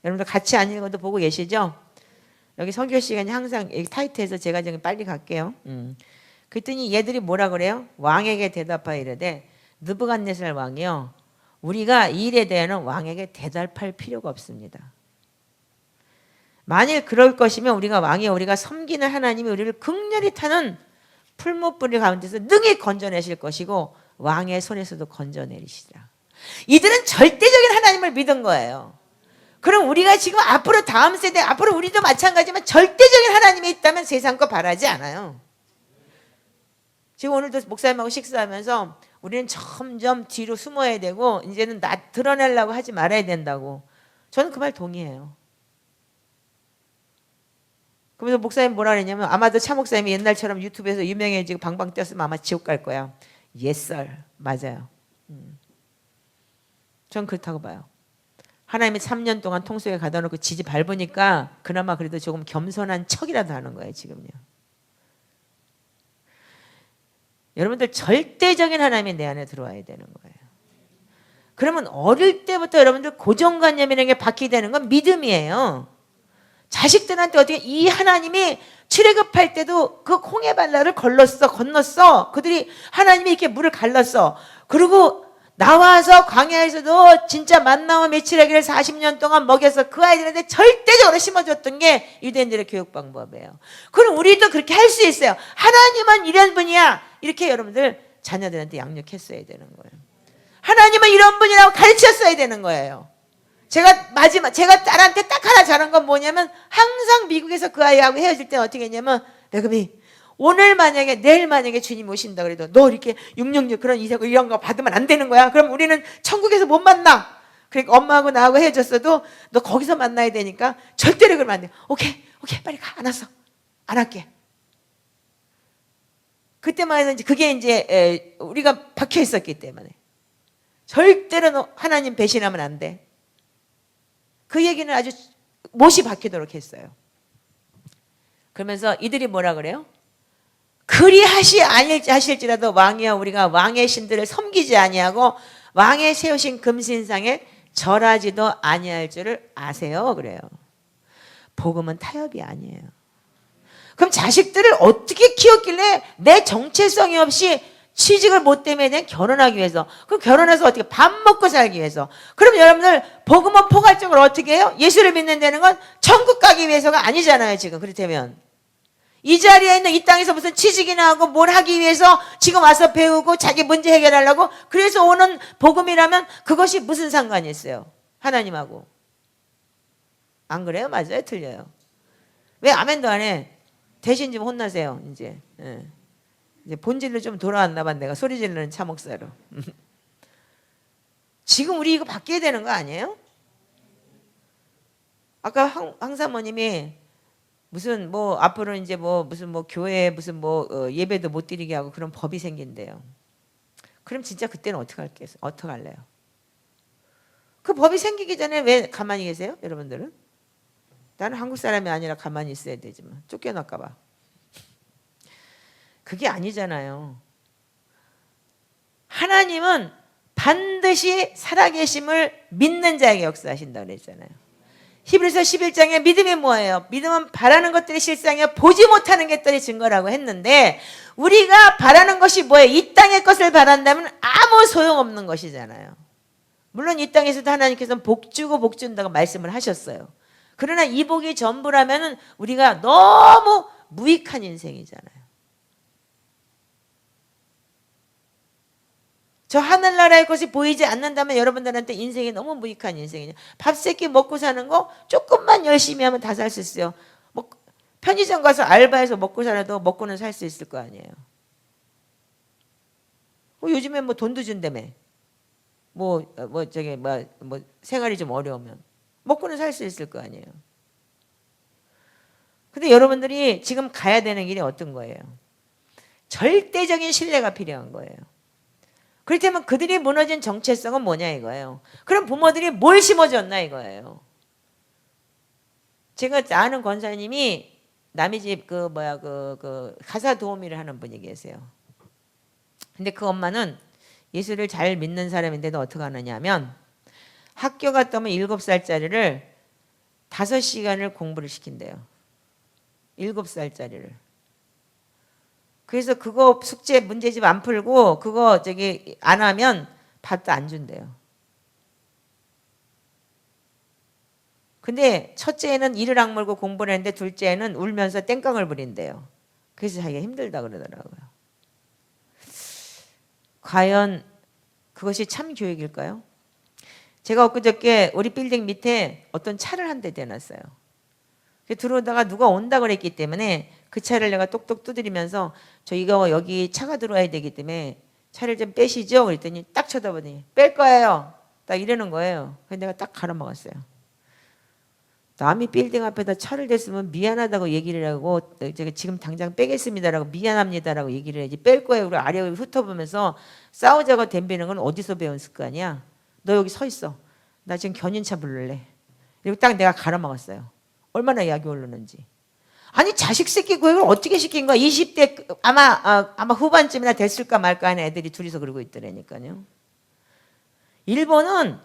여러분들 같이 안 읽어도 보고 계시죠? 여기 설교 시간이 항상 타이트해서 제가 좀 빨리 갈게요. 그랬더니 얘들이 뭐라 그래요? 왕에게 대답하여 이르되 느부갓네살 왕이요 우리가 이 일에 대해서는 왕에게 대답할 필요가 없습니다. 만일 그럴 것이면 우리가 섬기는 하나님이 우리를 극렬히 타는 풀무불 가운데서 능히 건져내실 것이고 왕의 손에서도 건져내리시라. 이들은 절대적인 하나님을 믿은 거예요. 그럼 우리가 지금 앞으로 다음 세대, 앞으로 우리도 마찬가지지만 절대적인 하나님이 있다면 세상 거 바라지 않아요. 지금 오늘도 목사님하고 식사하면서 우리는 점점 뒤로 숨어야 되고 이제는 나 드러내려고 하지 말아야 된다고. 저는 그 말 동의해요. 그러면서 목사님 뭐라 그랬냐면 아마도 차 목사님이 옛날처럼 유튜브에서 유명해지고 방방 뛰었으면 아마 지옥 갈 거야. Yes sir. 맞아요. 전 그렇다고 봐요. 하나님이 3년 동안 통속에 가다 놓고 지지 밟으니까 그나마 그래도 조금 겸손한 척이라도 하는 거예요. 지금요. 여러분들 절대적인 하나님이 내 안에 들어와야 되는 거예요. 그러면 어릴 때부터 여러분들 고정관념이라는 게 바뀌게 되는 건 믿음이에요. 자식들한테 어떻게 이 하나님이 출애굽할 때도 그 콩의 발라를 건넜어. 그들이 하나님이 이렇게 물을 갈랐어. 그리고 나와서 광야에서도 진짜 만나와 메추라기를 40년 동안 먹여서 그 아이들한테 절대적으로 심어줬던 게 유대인들의 교육 방법이에요. 그럼 우리도 그렇게 할 수 있어요. 하나님은 이런 분이야. 이렇게 여러분들 자녀들한테 양육했어야 되는 거예요. 하나님은 이런 분이라고 가르쳤어야 되는 거예요. 제가 딸한테 딱 하나 잘한 건 뭐냐면 항상 미국에서 그 아이하고 헤어질 때 어떻게 했냐면 내금이 내일 만약에 주님 오신다 그래도 너 이렇게 666 그런 이런 거 받으면 안 되는 거야. 그럼 우리는 천국에서 못 만나. 그러니까 엄마하고 나하고 헤어졌어도 너 거기서 만나야 되니까 절대로 그러면 안 돼. 오케이 빨리 가. 안 할게. 그때만 해도 이제 그게 이제 우리가 박혀 있었기 때문에 절대로 하나님 배신하면 안 돼. 그 얘기는 아주 못이 박히도록 했어요. 그러면서 이들이 뭐라 그래요? 그리 하실지라도 왕이여 우리가 왕의 신들을 섬기지 아니하고 왕의 세우신 금신상에 절하지도 아니할 줄을 아세요. 그래요. 복음은 타협이 아니에요. 그럼 자식들을 어떻게 키웠길래 내 정체성이 없이 취직을 못 때문에 결혼하기 위해서. 그럼 결혼해서 어떻게 밥 먹고 살기 위해서. 그럼 여러분들 복음은 포괄적으로 어떻게 해요? 예수를 믿는다는 건 천국 가기 위해서가 아니잖아요. 지금 그렇다면 이 자리에 있는 이 땅에서 무슨 취직이나 하고 뭘 하기 위해서 지금 와서 배우고 자기 문제 해결하려고 그래서 오는 복음이라면 그것이 무슨 상관이 있어요? 하나님하고. 안 그래요? 맞아요? 틀려요? 왜 아멘도 안 해? 대신 좀 혼나세요. 이제 본질로 좀 돌아왔나 봐. 내가 소리 지르는 차 목사로. 지금 우리 이거 바뀌어야 되는 거 아니에요? 아까 황 사모님이 무슨 뭐 앞으로 이제 뭐 무슨 뭐 교회에 무슨 뭐 예배도 못 드리게 하고 그런 법이 생긴대요. 그럼 진짜 그때는 어떡할래요? 그 법이 생기기 전에 왜 가만히 계세요? 여러분들은? 나는 한국 사람이 아니라 가만히 있어야 되지만 쫓겨날까 봐. 그게 아니잖아요. 하나님은 반드시 살아계심을 믿는 자에게 역사하신다고 그랬잖아요. 히브리서 11장에 믿음이 뭐예요? 믿음은 바라는 것들이 실상이요 보지 못하는 것들이 증거라고 했는데, 우리가 바라는 것이 뭐예요? 이 땅의 것을 바란다면 아무 소용없는 것이잖아요. 물론 이 땅에서도 하나님께서는 복 주고 복 준다고 말씀을 하셨어요. 그러나 이 복이 전부라면 우리가 너무 무익한 인생이잖아요. 저 하늘나라의 것이 보이지 않는다면 여러분들한테 인생이 너무 무익한 인생이냐. 밥 세 끼 먹고 사는 거 조금만 열심히 하면 다 살 수 있어요. 뭐 편의점 가서 알바해서 먹고 살아도 먹고는 살 수 있을 거 아니에요. 요즘에 뭐 돈도 준다며. 생활이 좀 어려우면 먹고는 살 수 있을 거 아니에요. 근데 여러분들이 지금 가야 되는 길이 어떤 거예요? 절대적인 신뢰가 필요한 거예요. 그렇다면 그들이 무너진 정체성은 뭐냐 이거예요. 그럼 부모들이 뭘 심어줬나 이거예요. 제가 아는 권사님이 남의 집 가사 도우미를 하는 분이 계세요. 근데 그 엄마는 예수를 잘 믿는 사람인데도 어떻게 하느냐 하면 학교 갔다 오면 7살짜리를 5시간을 공부를 시킨대요. 7살짜리를. 그래서 그거 숙제 문제집 안 풀고 그거 안 하면 밥도 안 준대요. 근데 첫째는 이를 악물고 공부를 했는데 둘째는 울면서 땡깡을 부린대요. 그래서 자기가 힘들다 그러더라고요. 과연 그것이 참 교육일까요? 제가 엊그저께 우리 빌딩 밑에 어떤 차를 한 대 대놨어요. 들어오다가 누가 온다 그랬기 때문에 그 차를 내가 똑똑 두드리면서 저 이거 여기 차가 들어와야 되기 때문에 차를 좀 빼시죠? 그랬더니 딱 쳐다보더니 뺄 거예요. 딱 이러는 거예요. 그래서 내가 딱 갈아먹었어요. 남이 빌딩 앞에다 차를 댔으면 미안하다고 얘기를 하고 제가 지금 당장 빼겠습니다라고 미안합니다라고 얘기를 해야지 뺄 거예요. 그리고 아래 훑어보면서 싸우자고 덤비는 건 어디서 배웠을 거 아니야. 너 여기 서 있어. 나 지금 견인차 부를래. 그리고 딱 내가 갈아먹었어요. 얼마나 약이 오르는지. 아니 자식 새끼 교육을 어떻게 시킨 거야. 20대 아마 후반쯤이나 됐을까 말까 하는 애들이 둘이서 그러고 있더라니까요. 일본은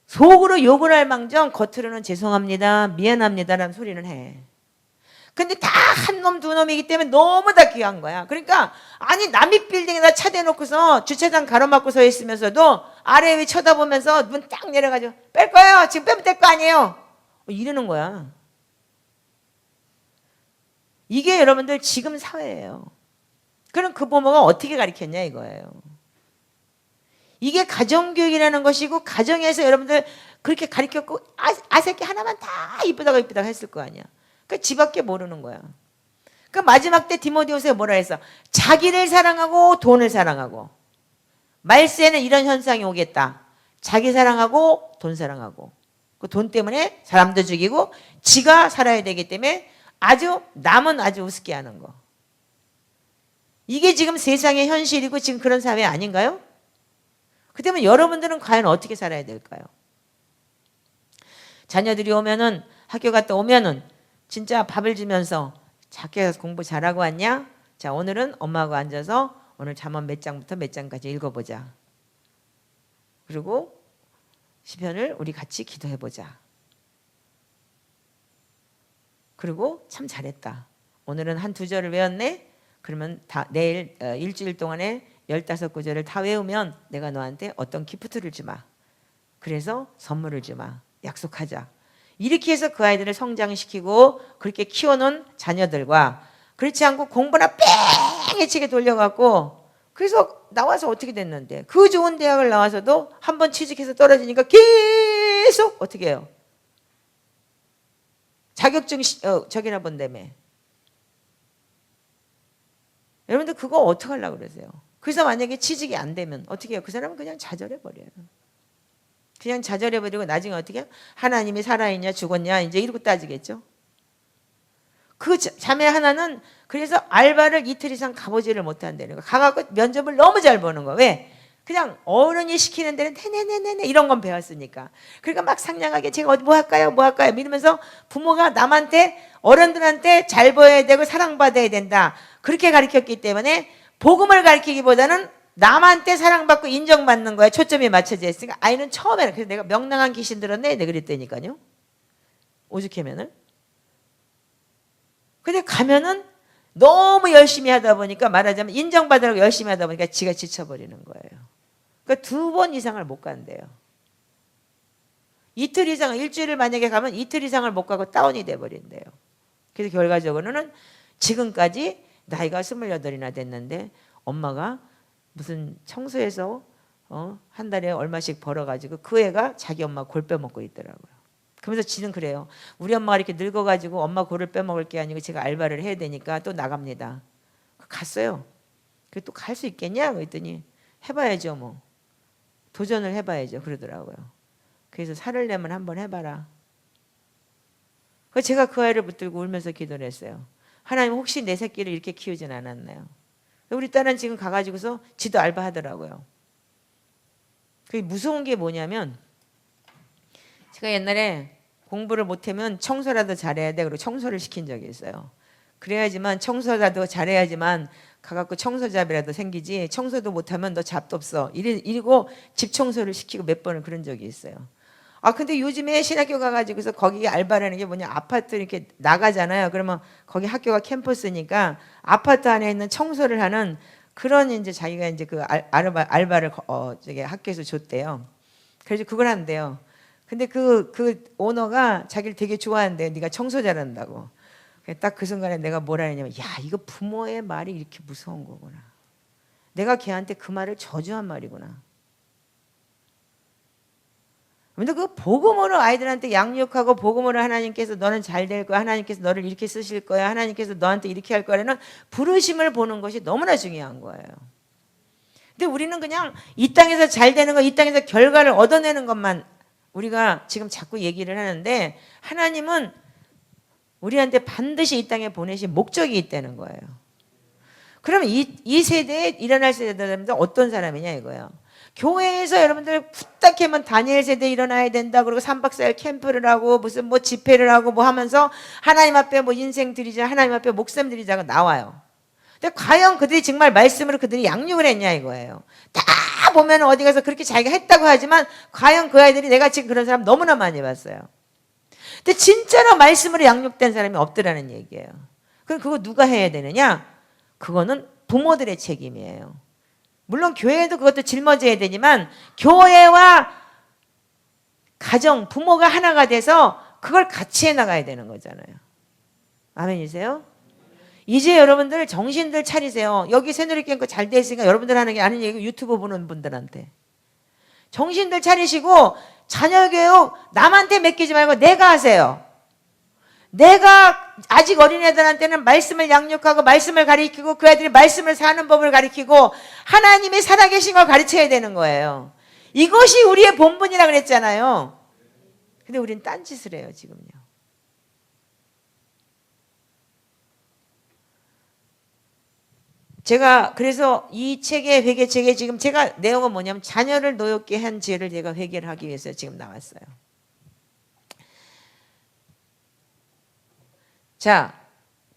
속으로 욕을 할 망정 겉으로는 죄송합니다 미안합니다라는 소리는 해. 근데 다 한 놈 두 놈이기 때문에 너무 다 귀한 거야. 그러니까 아니 남의 빌딩에다 차 대놓고서 주차장 가로막고 서 있으면서도 아래 위 쳐다보면서 눈 딱 내려가지고 뺄 거예요. 지금 빼면 될 거 아니에요. 이러는 거야. 이게 여러분들 지금 사회예요. 그럼 그 부모가 어떻게 가르쳤냐 이거예요. 이게 가정교육이라는 것이고 가정에서 여러분들 그렇게 가르쳤고 새끼 하나만 다 이쁘다고 했을 거 아니야. 그 집밖에 모르는 거야. 그 마지막 때 디모데후서에 뭐라 했어? 자기를 사랑하고 돈을 사랑하고. 말세에는 이런 현상이 오겠다. 자기 사랑하고 돈 사랑하고. 그 돈 때문에 사람도 죽이고 지가 살아야 되기 때문에 남은 아주 우습게 하는 거. 이게 지금 세상의 현실이고 지금 그런 사회 아닌가요? 그렇다면 여러분들은 과연 어떻게 살아야 될까요? 자녀들이 오면은 학교 갔다 오면은 진짜 밥을 주면서 작게 가서 공부 잘하고 왔냐? 자, 오늘은 엄마하고 앉아서 오늘 잠언 몇 장부터 몇 장까지 읽어보자. 그리고 시편을 우리 같이 기도해보자. 그리고 참 잘했다. 오늘은 한 2절을 외웠네? 그러면 내일 일주일 동안에 15구절을 다 외우면 내가 너한테 어떤 기프트를 주마. 그래서 선물을 주마. 약속하자. 이렇게 해서 그 아이들을 성장시키고 그렇게 키워놓은 자녀들과 그렇지 않고 공부나 뺑해치게 돌려갖고 그래서 나와서 어떻게 됐는데 그 좋은 대학을 나와서도 한번 취직해서 떨어지니까 계속 어떻게 해요? 자격증 저기나 본다며. 여러분들 그거 어떻게 하려고 그러세요? 그래서 만약에 취직이 안 되면 어떻게 해요? 그 사람은 그냥 좌절해버려요. 그냥 좌절해버리고 나중에 어떻게 해요? 하나님이 살아있냐 죽었냐 이제 이러고 따지겠죠. 그 자매 하나는 그래서 알바를 이틀 이상 가보지를 못한다는 거. 가갖고 면접을 너무 잘 보는 거. 왜? 그냥 어른이 시키는 데는 네네네네 이런 건 배웠으니까. 그러니까 막 상냥하게 제가 어디 뭐 할까요? 이러면서 부모가 남한테 어른들한테 잘 보여야 되고 사랑받아야 된다. 그렇게 가르쳤기 때문에 복음을 가르치기보다는 남한테 사랑받고 인정받는 거에 초점이 맞춰져 있으니까 아이는 처음에는 그래서 내가 명랑한 귀신 들었네 내가 그랬다니까요. 오죽하면은. 근데 가면은 너무 열심히 하다 보니까 말하자면 인정받으려고 열심히 하다 보니까 지가 지쳐버리는 거예요. 그러니까 2번 이상을 못 간대요. 이틀 이상, 일주일을 만약에 가면 이틀 이상을 못 가고 다운이 돼버린대요. 그래서 결과적으로는 지금까지 나이가 28이나 됐는데 엄마가 무슨 청소해서 한 달에 얼마씩 벌어가지고 그 애가 자기 엄마 골 빼먹고 있더라고요. 그러면서 지는 그래요. 우리 엄마가 이렇게 늙어가지고 엄마 골을 빼먹을 게 아니고 제가 알바를 해야 되니까 또 나갑니다. 갔어요. 또 갈 수 있겠냐? 그랬더니 해봐야죠 뭐. 도전을 해봐야죠. 그러더라고요. 그래서 살을 내면 한번 해봐라. 그래서 제가 그 아이를 붙들고 울면서 기도를 했어요. 하나님 혹시 내 새끼를 이렇게 키우진 않았나요? 우리 딸은 지금 가가지고서 지도 알바하더라고요. 그게 무서운 게 뭐냐면 제가 옛날에 공부를 못하면 청소라도 잘해야 돼. 그리고 청소를 시킨 적이 있어요. 그래야지만 청소라도 잘해야지만 가갖고 청소잡이라도 생기지 청소도 못하면 너 잡도 없어. 이러고 집 청소를 시키고 몇 번을 그런 적이 있어요. 근데 요즘에 신학교 가가지고서 거기 알바라는 게 뭐냐 아파트 이렇게 나가잖아요. 그러면 거기 학교가 캠퍼스니까 아파트 안에 있는 청소를 하는 그런 이제 자기가 이제 그 알바를 저기 학교에서 줬대요. 그래서 그걸 한대요. 근데 그 오너가 자기를 되게 좋아한대요. 네가 청소 잘한다고. 딱 그 순간에 내가 뭐라 했냐면 야 이거 부모의 말이 이렇게 무서운 거구나. 내가 걔한테 그 말을 저주한 말이구나. 근데 그 복음으로 아이들한테 양육하고 복음으로 하나님께서 너는 잘 될 거야. 하나님께서 너를 이렇게 쓰실 거야. 하나님께서 너한테 이렇게 할 거라는 부르심을 보는 것이 너무나 중요한 거예요. 근데 우리는 그냥 이 땅에서 잘 되는 거, 이 땅에서 결과를 얻어내는 것만 우리가 지금 자꾸 얘기를 하는데 하나님은 우리한테 반드시 이 땅에 보내신 목적이 있다는 거예요. 그럼 이 세대에 일어날 세대들은 어떤 사람이냐 이거예요. 교회에서 여러분들 부탁하면 다니엘 세대 일어나야 된다. 그리고 3박 4일 캠프를 하고 무슨 뭐 집회를 하고 뭐 하면서 하나님 앞에 뭐 인생 드리자, 하나님 앞에 목숨 드리자가 나와요. 근데 과연 그들이 정말 말씀으로 그들이 양육을 했냐 이거예요. 다 보면 어디 가서 그렇게 자기가 했다고 하지만 과연 그 아이들이 내가 지금 그런 사람 너무나 많이 봤어요. 근데 진짜로 말씀으로 양육된 사람이 없더라는 얘기예요. 그럼 그거 누가 해야 되느냐? 그거는 부모들의 책임이에요. 물론 교회도 그것도 짊어져야 되지만 교회와 가정, 부모가 하나가 돼서 그걸 같이 해나가야 되는 거잖아요. 아멘이세요? 이제 여러분들 정신들 차리세요. 여기 새누리교회 잘 돼 있으니까 여러분들 하는 게 아닌 얘기 유튜브 보는 분들한테. 정신들 차리시고 자녀 교육 남한테 맡기지 말고 내가 하세요. 내가 아직 어린애들한테는 말씀을 양육하고 말씀을 가르치고 그 애들이 말씀을 사는 법을 가르치고 하나님이 살아계신 걸 가르쳐야 되는 거예요. 이것이 우리의 본분이라 그랬잖아요. 근데 우린 딴짓을 해요 지금요. 제가 그래서 이 책의 회개책에 지금 제가 내용은 뭐냐면 자녀를 노엽게 한 죄를 제가 회개를 하기 위해서 지금 나왔어요. 자,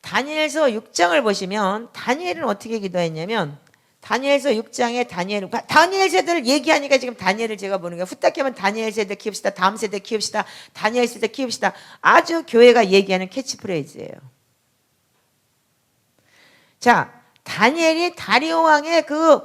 다니엘서 6장을 보시면 다니엘은 어떻게 기도했냐면 다니엘서 6장에 다니엘 세대를 얘기하니까 지금 다니엘을 제가 보는 거예요. 후딱하면 다니엘 세대 키웁시다. 다음 세대 키웁시다. 다니엘 세대 키웁시다. 아주 교회가 얘기하는 캐치프레이즈예요. 자, 다니엘이 다리오 왕의 그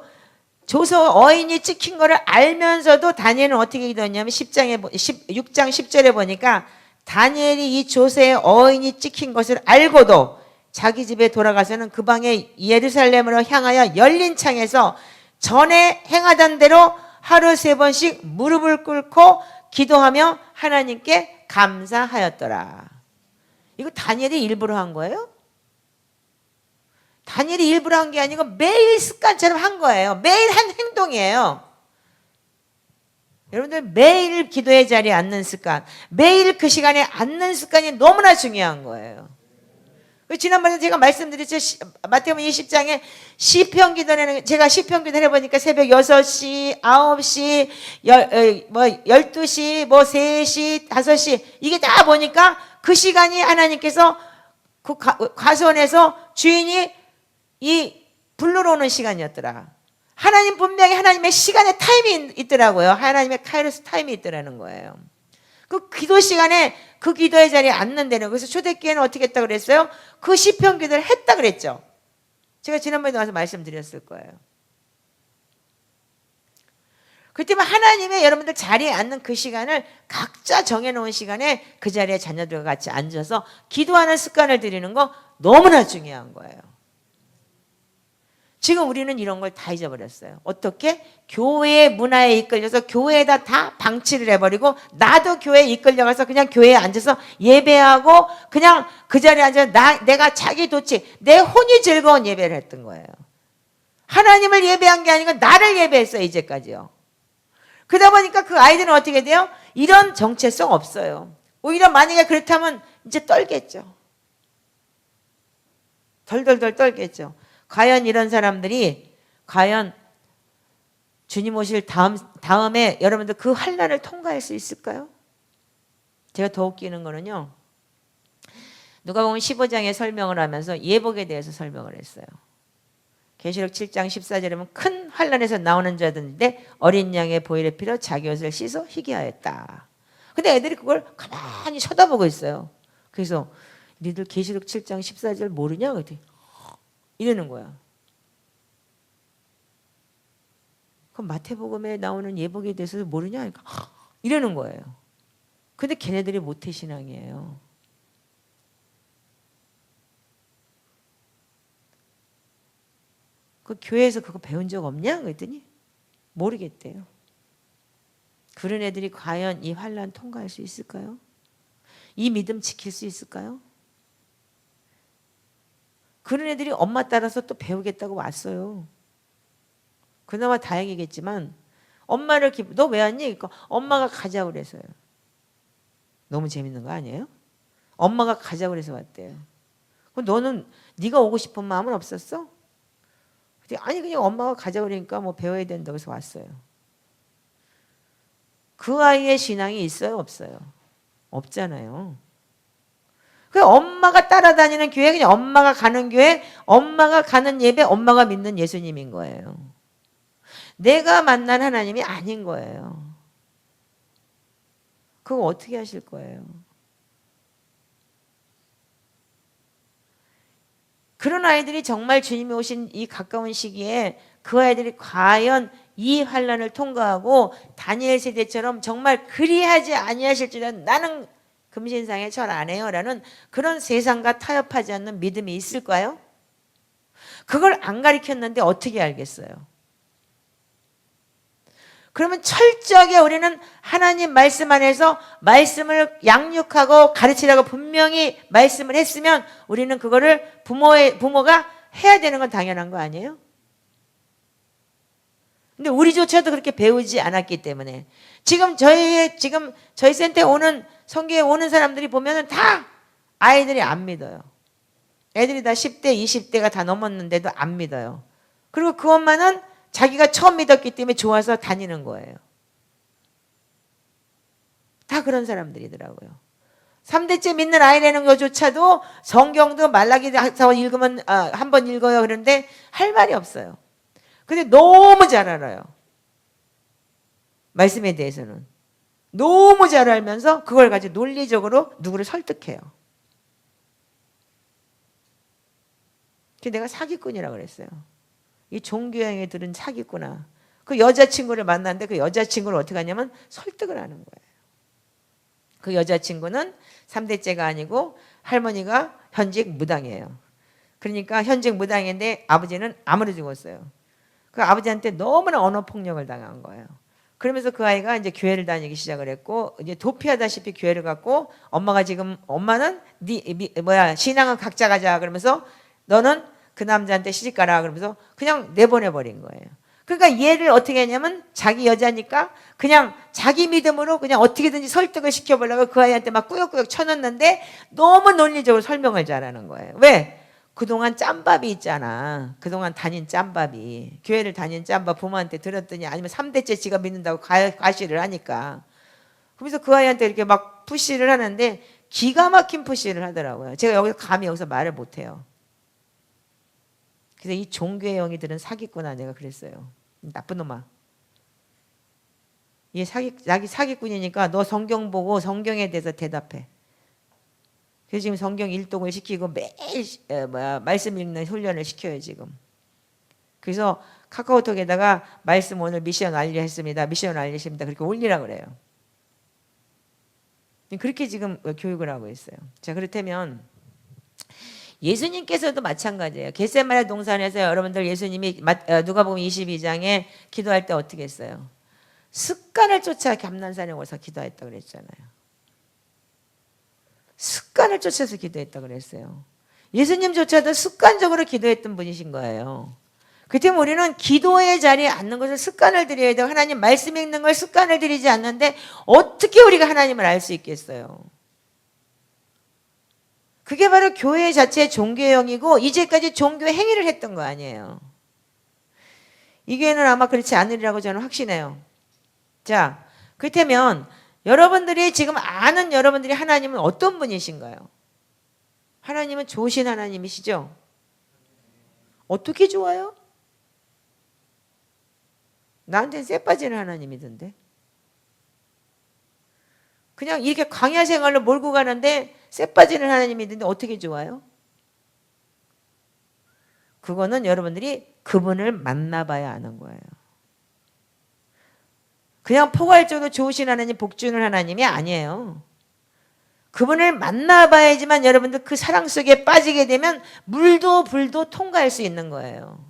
조서 어인이 찍힌 거를 알면서도 다니엘은 어떻게 기도했냐면 6장 10절에 보니까 다니엘이 이 조서의 어인이 찍힌 것을 알고도 자기 집에 돌아가서는 그 방에 예루살렘으로 향하여 열린 창에서 전에 행하던 대로 하루 3번씩 무릎을 꿇고 기도하며 하나님께 감사하였더라. 이거 다니엘이 일부러 한 거예요? 다니엘이 일부러 한 게 아니고 매일 습관처럼 한 거예요. 매일 한 행동이에요. 여러분들 매일 기도의 자리에 앉는 습관, 매일 그 시간에 앉는 습관이 너무나 중요한 거예요. 지난번에 제가 말씀드렸죠. 마태복음 20장에 시편 기도하는, 제가 시편 기도를 해보니까 새벽 6시, 9시, 12시, 3시, 5시 이게 다 보니까 그 시간이 하나님께서 그 과수원에서 주인이 이 불러러 오는 시간이었더라. 하나님 분명히 하나님의 시간의 타임이 있더라고요. 하나님의 카이로스 타임이 있더라는 거예요. 그 기도 시간에 그 기도의 자리에 앉는다는. 그래서 초대교회는 어떻게 했다고 그랬어요? 그 시편 기도를 했다 그랬죠. 제가 지난번에 와서 말씀드렸을 거예요. 그때만 하나님의 여러분들 자리에 앉는 그 시간을 각자 정해놓은 시간에 그 자리에 자녀들과 같이 앉아서 기도하는 습관을 들이는 거 너무나 중요한 거예요. 지금 우리는 이런 걸 다 잊어버렸어요. 어떻게? 교회의 문화에 이끌려서 교회에다 다 방치를 해버리고 나도 교회에 이끌려가서 그냥 교회에 앉아서 예배하고 그냥 그 자리에 앉아서 내가 자기 도취 내 혼이 즐거운 예배를 했던 거예요. 하나님을 예배한 게 아니고 나를 예배했어요. 이제까지요. 그러다 보니까 그 아이들은 어떻게 돼요? 이런 정체성 없어요. 오히려 만약에 그렇다면 이제 떨겠죠. 덜덜덜 떨겠죠. 과연 이런 사람들이 과연 주님 오실 다음에 여러분들 그 환난을 통과할 수 있을까요? 제가 더 웃기는 거는요. 누가복음 15장에 설명을 하면서 예복에 대해서 설명을 했어요. 계시록 7장 14절에 보면 큰 환난에서 나오는 자들인데 어린 양의 보혈의 피로 자기 옷을 씻어 희게 하였다. 근데 애들이 그걸 가만히 쳐다보고 있어요. 그래서 니들 계시록 7장 14절 모르냐? 그랬더니 이러는 거야. 그럼 마태복음에 나오는 예복에 대해서 모르냐? 그러니까 이러는 거예요. 근데 걔네들이 모태신앙이에요. 그 교회에서 그거 배운 적 없냐? 그랬더니 모르겠대요. 그런 애들이 과연 이 환난 통과할 수 있을까요? 이 믿음 지킬 수 있을까요? 그런 애들이 엄마 따라서 또 배우겠다고 왔어요. 그나마 다행이겠지만 엄마를 너 왜 왔니? 그러니까 엄마가 가자고 그래서요. 너무 재밌는 거 아니에요? 엄마가 가자고 그래서 왔대요. 그럼 너는 네가 오고 싶은 마음은 없었어? 아니 그냥 엄마가 가자고 그러니까 뭐 배워야 된다고 해서 왔어요. 그 아이의 신앙이 있어요? 없어요? 없잖아요. 그 엄마가 따라다니는 교회, 그냥 엄마가 가는 교회, 엄마가 가는 예배, 엄마가 믿는 예수님인 거예요. 내가 만난 하나님이 아닌 거예요. 그거 어떻게 하실 거예요? 그런 아이들이 정말 주님이 오신 이 가까운 시기에 그 아이들이 과연 이 환난을 통과하고 다니엘 세대처럼 정말 그리하지 아니하실 줄은 나는 금신상에 절 안 해요 라는 그런 세상과 타협하지 않는 믿음이 있을까요? 그걸 안 가르쳤는데 어떻게 알겠어요? 그러면 철저하게 우리는 하나님 말씀 안에서 말씀을 양육하고 가르치라고 분명히 말씀을 했으면 우리는 그거를 부모가 해야 되는 건 당연한 거 아니에요? 근데 우리조차도 그렇게 배우지 않았기 때문에 지금 저희 센터에 오는 성교에 오는 사람들이 보면은 다 아이들이 안 믿어요. 애들이 다 10대, 20대가 다 넘었는데도 안 믿어요. 그리고 그 엄마는 자기가 처음 믿었기 때문에 좋아서 다니는 거예요. 다 그런 사람들이더라고요. 3대째 믿는 아이라는 것조차도 성경도 말라기서 읽으면 한 번 읽어요. 그런데 할 말이 없어요. 근데 너무 잘 알아요. 말씀에 대해서는. 너무 잘 알면서 그걸 가지고 논리적으로 누구를 설득해요. 그래서 내가 사기꾼이라고 그랬어요. 이 종교행위들은 사기꾼아. 그 여자친구를 만났는데 그 여자친구를 어떻게 하냐면 설득을 하는 거예요. 그 여자친구는 3대째가 아니고 할머니가 현직 무당이에요. 그러니까 현직 무당인데 아버지는 암으로 죽었어요. 그 아버지한테 너무나 언어폭력을 당한 거예요. 그러면서 그 아이가 이제 교회를 다니기 시작을 했고 이제 도피하다시피 교회를 갔고 엄마는 신앙은 각자 가자 그러면서 너는 그 남자한테 시집 가라 그러면서 그냥 내보내버린 거예요. 그러니까 얘를 어떻게 했냐면 자기 여자니까 그냥 자기 믿음으로 그냥 어떻게든지 설득을 시켜보려고 그 아이한테 막 꾸역꾸역 쳐넣는데 너무 논리적으로 설명을 잘하는 거예요. 왜? 그동안 짬밥이 있잖아. 그동안 다닌 짬밥이. 교회를 다닌 짬밥 부모한테 들었더니 아니면 3대째 지가 믿는다고 과시를 하니까. 그래서 그 아이한테 이렇게 막 푸시를 하는데 기가 막힌 푸시를 하더라고요. 제가 여기서 말을 못해요. 그래서 이 종교의 영이들은 사기꾼아 내가 그랬어요. 나쁜 놈아. 얘 자기 사기꾼이니까 너 성경 보고 성경에 대해서 대답해. 그래서 지금 성경 일독을 시키고 매일 말씀 읽는 훈련을 시켜요 지금. 그래서 카카오톡에다가 말씀 오늘 미션 완료했습니다. 미션 완료했습니다. 그렇게 올리라 그래요. 그렇게 지금 교육을 하고 있어요. 자, 그렇다면 예수님께서도 마찬가지예요. 겟세마네 동산에서 여러분들 예수님이 누가복음 22장에 기도할 때 어떻게 했어요? 습관을 쫓아 감난산에 오서 기도했다 그랬잖아요. 습관을 쫓아서 기도했다 그랬어요. 예수님조차도 습관적으로 기도했던 분이신 거예요. 그 때문에 우리는 기도의 자리에 앉는 것을 습관을 들여야 되고 하나님 말씀 읽는 걸 습관을 들이지 않는데 어떻게 우리가 하나님을 알 수 있겠어요? 그게 바로 교회 자체의 종교형이고 이제까지 종교 행위를 했던 거 아니에요. 이 교회는 아마 그렇지 않으리라고 저는 확신해요. 자, 그렇다면 여러분들이 지금 아는 여러분들이 하나님은 어떤 분이신가요? 하나님은 좋으신 하나님이시죠? 어떻게 좋아요? 나한테는 쎄 빠지는 하나님이던데. 그냥 이렇게 광야 생활로 몰고 가는데 쎄 빠지는 하나님이던데 어떻게 좋아요? 그거는 여러분들이 그분을 만나봐야 아는 거예요. 그냥 포괄적으로 좋으신 하나님, 복 주는 하나님이 아니에요. 그분을 만나봐야지만 여러분들 그 사랑 속에 빠지게 되면 물도 불도 통과할 수 있는 거예요.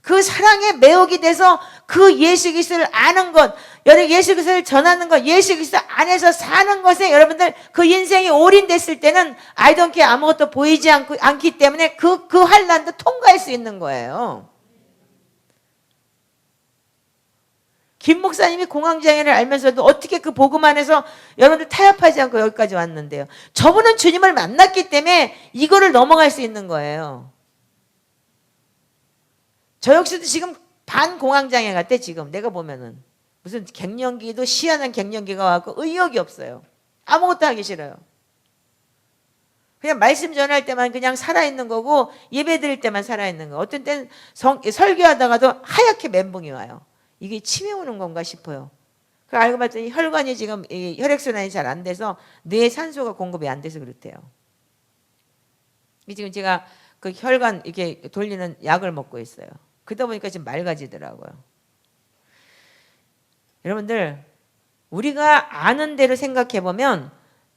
그 사랑에 매혹이 돼서 그 예수 그리스도를 아는 것, 예수 그리스도를 전하는 것, 예수 그리스도 안에서 사는 것에 여러분들 그 인생이 올인됐을 때는 I don't care 아무것도 보이지 않기 때문에 그 환난도 통과할 수 있는 거예요. 김 목사님이 공황장애를 알면서도 어떻게 그 복음 안에서 여러분들 타협하지 않고 여기까지 왔는데요. 저분은 주님을 만났기 때문에 이거를 넘어갈 수 있는 거예요. 저 역시도 지금 반공황장애 같아 지금 내가 보면은. 무슨 갱년기도 희한한 갱년기가 와서 의욕이 없어요. 아무것도 하기 싫어요. 그냥 말씀 전할 때만 그냥 살아있는 거고 예배 드릴 때만 살아있는 거. 어떤 때는 설교하다가도 하얗게 멘붕이 와요. 이게 치매 오는 건가 싶어요. 그 알고 봤더니 혈관이 지금 혈액순환이 잘 안 돼서 뇌에 산소가 공급이 안 돼서 그렇대요. 지금 제가 그 혈관 이렇게 돌리는 약을 먹고 있어요. 그러다 보니까 지금 맑아지더라고요. 여러분들 우리가 아는 대로 생각해 보면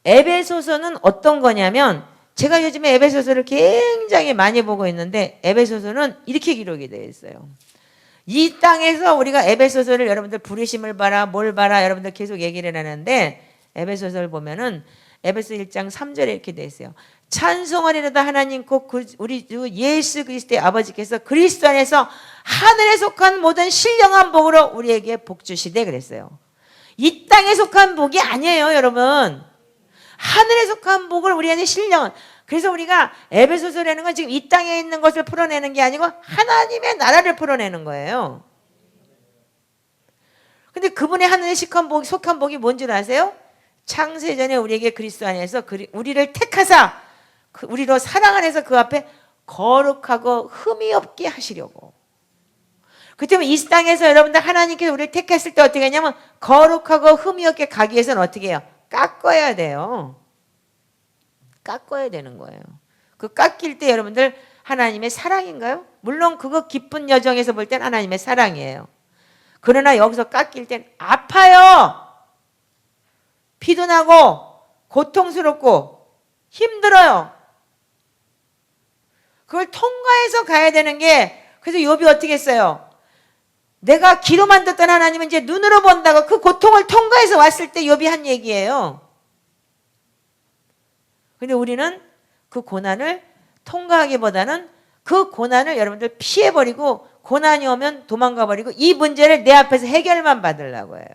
에베소서는 어떤 거냐면 제가 요즘에 에베소서를 굉장히 많이 보고 있는데 에베소서는 이렇게 기록이 되어 있어요. 이 땅에서 우리가 에베소서를 여러분들 부르심을 봐라 뭘 봐라 여러분들 계속 얘기를 하는데 에베소서를 보면은 에베소 1장 3절에 이렇게 되어 있어요. 찬송하리로다 하나님 곧 우리 예수 그리스도의 아버지께서 그리스도 안에서 하늘에 속한 모든 신령한 복으로 우리에게 복 주시되 그랬어요. 이 땅에 속한 복이 아니에요 여러분. 하늘에 속한 복을 우리한테 신령한. 그래서 우리가 에베소서라는 건 지금 이 땅에 있는 것을 풀어내는 게 아니고 하나님의 나라를 풀어내는 거예요. 근데 그분의 하늘에 속한 복이 뭔 줄 아세요? 창세전에 우리에게 그리스도 안에서 우리를 택하사 우리로 사랑 안에서 그 앞에 거룩하고 흠이 없게 하시려고. 그 때문에 이 땅에서 여러분들 하나님께서 우리를 택했을 때 어떻게 하냐면 거룩하고 흠이 없게 가기 위해서는 어떻게 해요? 깎아야 돼요. 깎아야 되는 거예요. 그 깎일 때 여러분들 하나님의 사랑인가요? 물론 그거 기쁜 여정에서 볼 땐 하나님의 사랑이에요. 그러나 여기서 깎일 땐 아파요. 피도 나고 고통스럽고 힘들어요. 그걸 통과해서 가야 되는 게 그래서 욥이 어떻게 했어요? 내가 귀로 만졌던 하나님은 이제 눈으로 본다고 그 고통을 통과해서 왔을 때 욥이 한 얘기예요. 근데 우리는 그 고난을 통과하기보다는 그 고난을 여러분들 피해버리고 고난이 오면 도망가버리고 이 문제를 내 앞에서 해결만 받으려고 해요.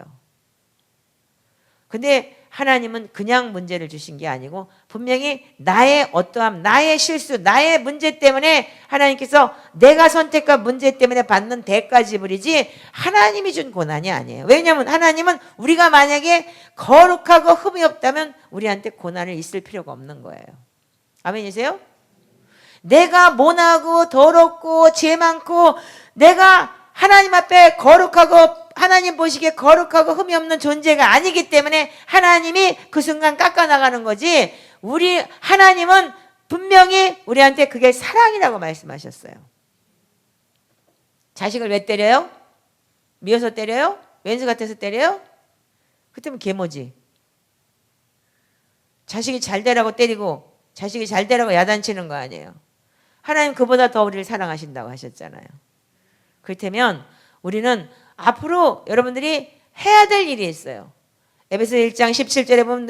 근데 하나님은 그냥 문제를 주신 게 아니고 분명히 나의 어떠함, 나의 실수, 나의 문제 때문에 하나님께서 내가 선택한 문제 때문에 받는 대가 지불이지 하나님이 준 고난이 아니에요. 왜냐하면 하나님은 우리가 만약에 거룩하고 흠이 없다면 우리한테 고난을 있을 필요가 없는 거예요. 아멘이세요? 내가 모나고 더럽고 죄 많고 내가 하나님 앞에 거룩하고 하나님 보시기에 거룩하고 흠이 없는 존재가 아니기 때문에 하나님이 그 순간 깎아나가는 거지, 우리 하나님은 분명히 우리한테 그게 사랑이라고 말씀하셨어요. 자식을 왜 때려요? 미워서 때려요? 왼수 같아서 때려요? 그때면 계모지. 자식이 잘 되라고 때리고 자식이 잘 되라고 야단치는 거 아니에요. 하나님 그보다 더 우리를 사랑하신다고 하셨잖아요. 그렇다면 우리는 앞으로 여러분들이 해야 될 일이 있어요. 에베소 1장 17절에 보면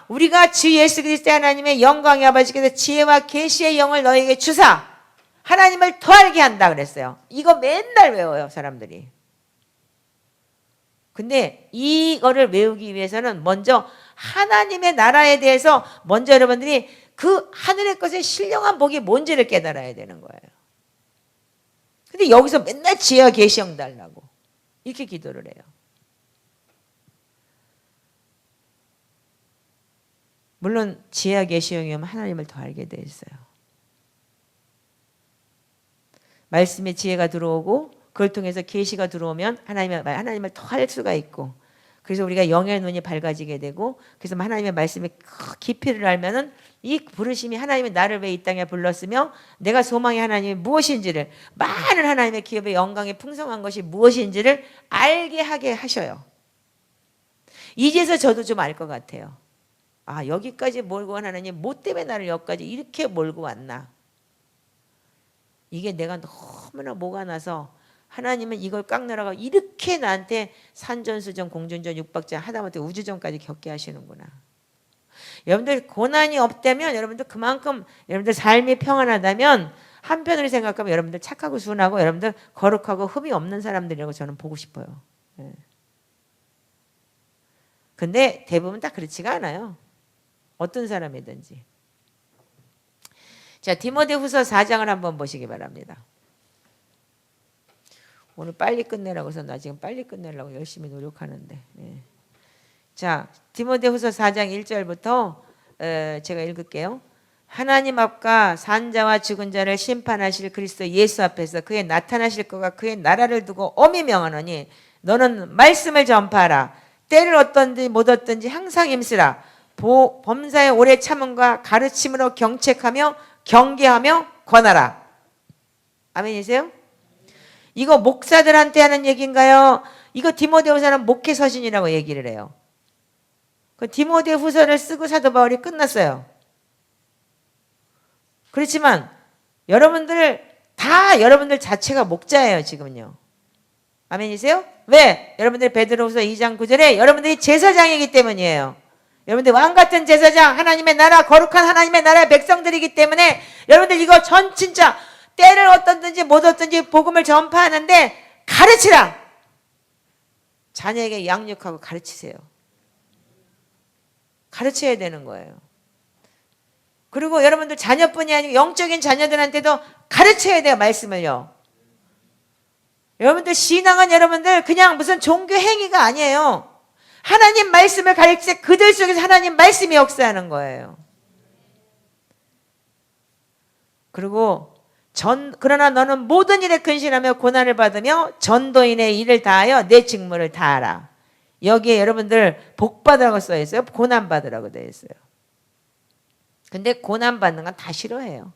우리가 주 예수 그리스도 하나님의 영광의 아버지께서 지혜와 계시의 영을 너에게 주사 하나님을 더 알게 한다 그랬어요. 이거 맨날 외워요, 사람들이. 근데 이거를 외우기 위해서는 먼저 하나님의 나라에 대해서 먼저 여러분들이 그 하늘의 것의 신령한 복이 뭔지를 깨달아야 되는 거예요. 근데 여기서 맨날 지혜와 계시 영 달라고 이렇게 기도를 해요. 물론 지혜와 계시 영이면 하나님을 더 알게 돼 있어요. 말씀의 지혜가 들어오고 그걸 통해서 계시가 들어오면 하나님을 더 할 수가 있고, 그래서 우리가 영의 눈이 밝아지게 되고, 그래서 하나님의 말씀의 깊이를 알면은 이 부르심이 하나님이 나를 왜 이 땅에 불렀으며 내가 소망의 하나님이 무엇인지를, 많은 하나님의 기업의 영광의 풍성한 것이 무엇인지를 알게 하게 하셔요. 이제서 저도 좀 알 것 같아요. 아, 여기까지 몰고 온 하나님 뭐 때문에 나를 여기까지 이렇게 몰고 왔나. 이게 내가 너무나 뭐가 나서 하나님은 이걸 깎느라고 이렇게 나한테 산전수전 공전전 육박전 하다못해 우주전까지 겪게 하시는구나. 여러분들 고난이 없다면, 여러분들 그만큼 여러분들 삶이 평안하다면, 한편으로 생각하면 여러분들 착하고 순하고 여러분들 거룩하고 흠이 없는 사람들이라고 저는 보고 싶어요. 근데 대부분 다 그렇지가 않아요. 어떤 사람이든지. 자, 디모데후서 4장을 한번 보시기 바랍니다. 오늘 빨리 끝내라고 해서 나 지금 빨리 끝내려고 열심히 노력하는데. 자, 디모데후서 4장 1절부터 제가 읽을게요. 하나님 앞과 산자와 죽은 자를 심판하실 그리스도 예수 앞에서 그의 나타나실 것과 그의 나라를 두고 엄히 명하노니 너는 말씀을 전파하라. 때를 얻든지 못 얻든지 항상 힘쓰라. 범사의 오래 참음과 가르침으로 경책하며 경계하며 권하라. 아멘이세요? 이거 목사들한테 하는 얘기인가요? 이거 디모데후서는 목회 서신이라고 얘기를 해요. 그 디모데후서를 쓰고 사도 바울이 끝났어요. 그렇지만 여러분들 자체가 목자예요, 지금요. 아멘이세요? 왜? 여러분들 베드로후서 2장 9절에 여러분들이 제사장이기 때문이에요. 여러분들 왕같은 제사장, 하나님의 나라, 거룩한 하나님의 나라의 백성들이기 때문에 여러분들 이거 진짜 때를 얻든지 못 얻든지 복음을 전파하는데 가르치라. 자녀에게 양육하고 가르치세요. 가르쳐야 되는 거예요. 그리고 여러분들 자녀뿐이 아니고 영적인 자녀들한테도 가르쳐야 돼요, 말씀을요. 여러분들 신앙은 여러분들 그냥 무슨 종교 행위가 아니에요. 하나님 말씀을 가르칠 때 그들 속에서 하나님 말씀이 역사하는 거예요. 그리고 그러나 너는 모든 일에 근신하며 고난을 받으며 전도인의 일을 다하여 내 직무를 다하라. 여기에 여러분들 복 받으라고 써 있어요. 고난 받으라고 되어 있어요. 근데 고난 받는 건 다 싫어해요.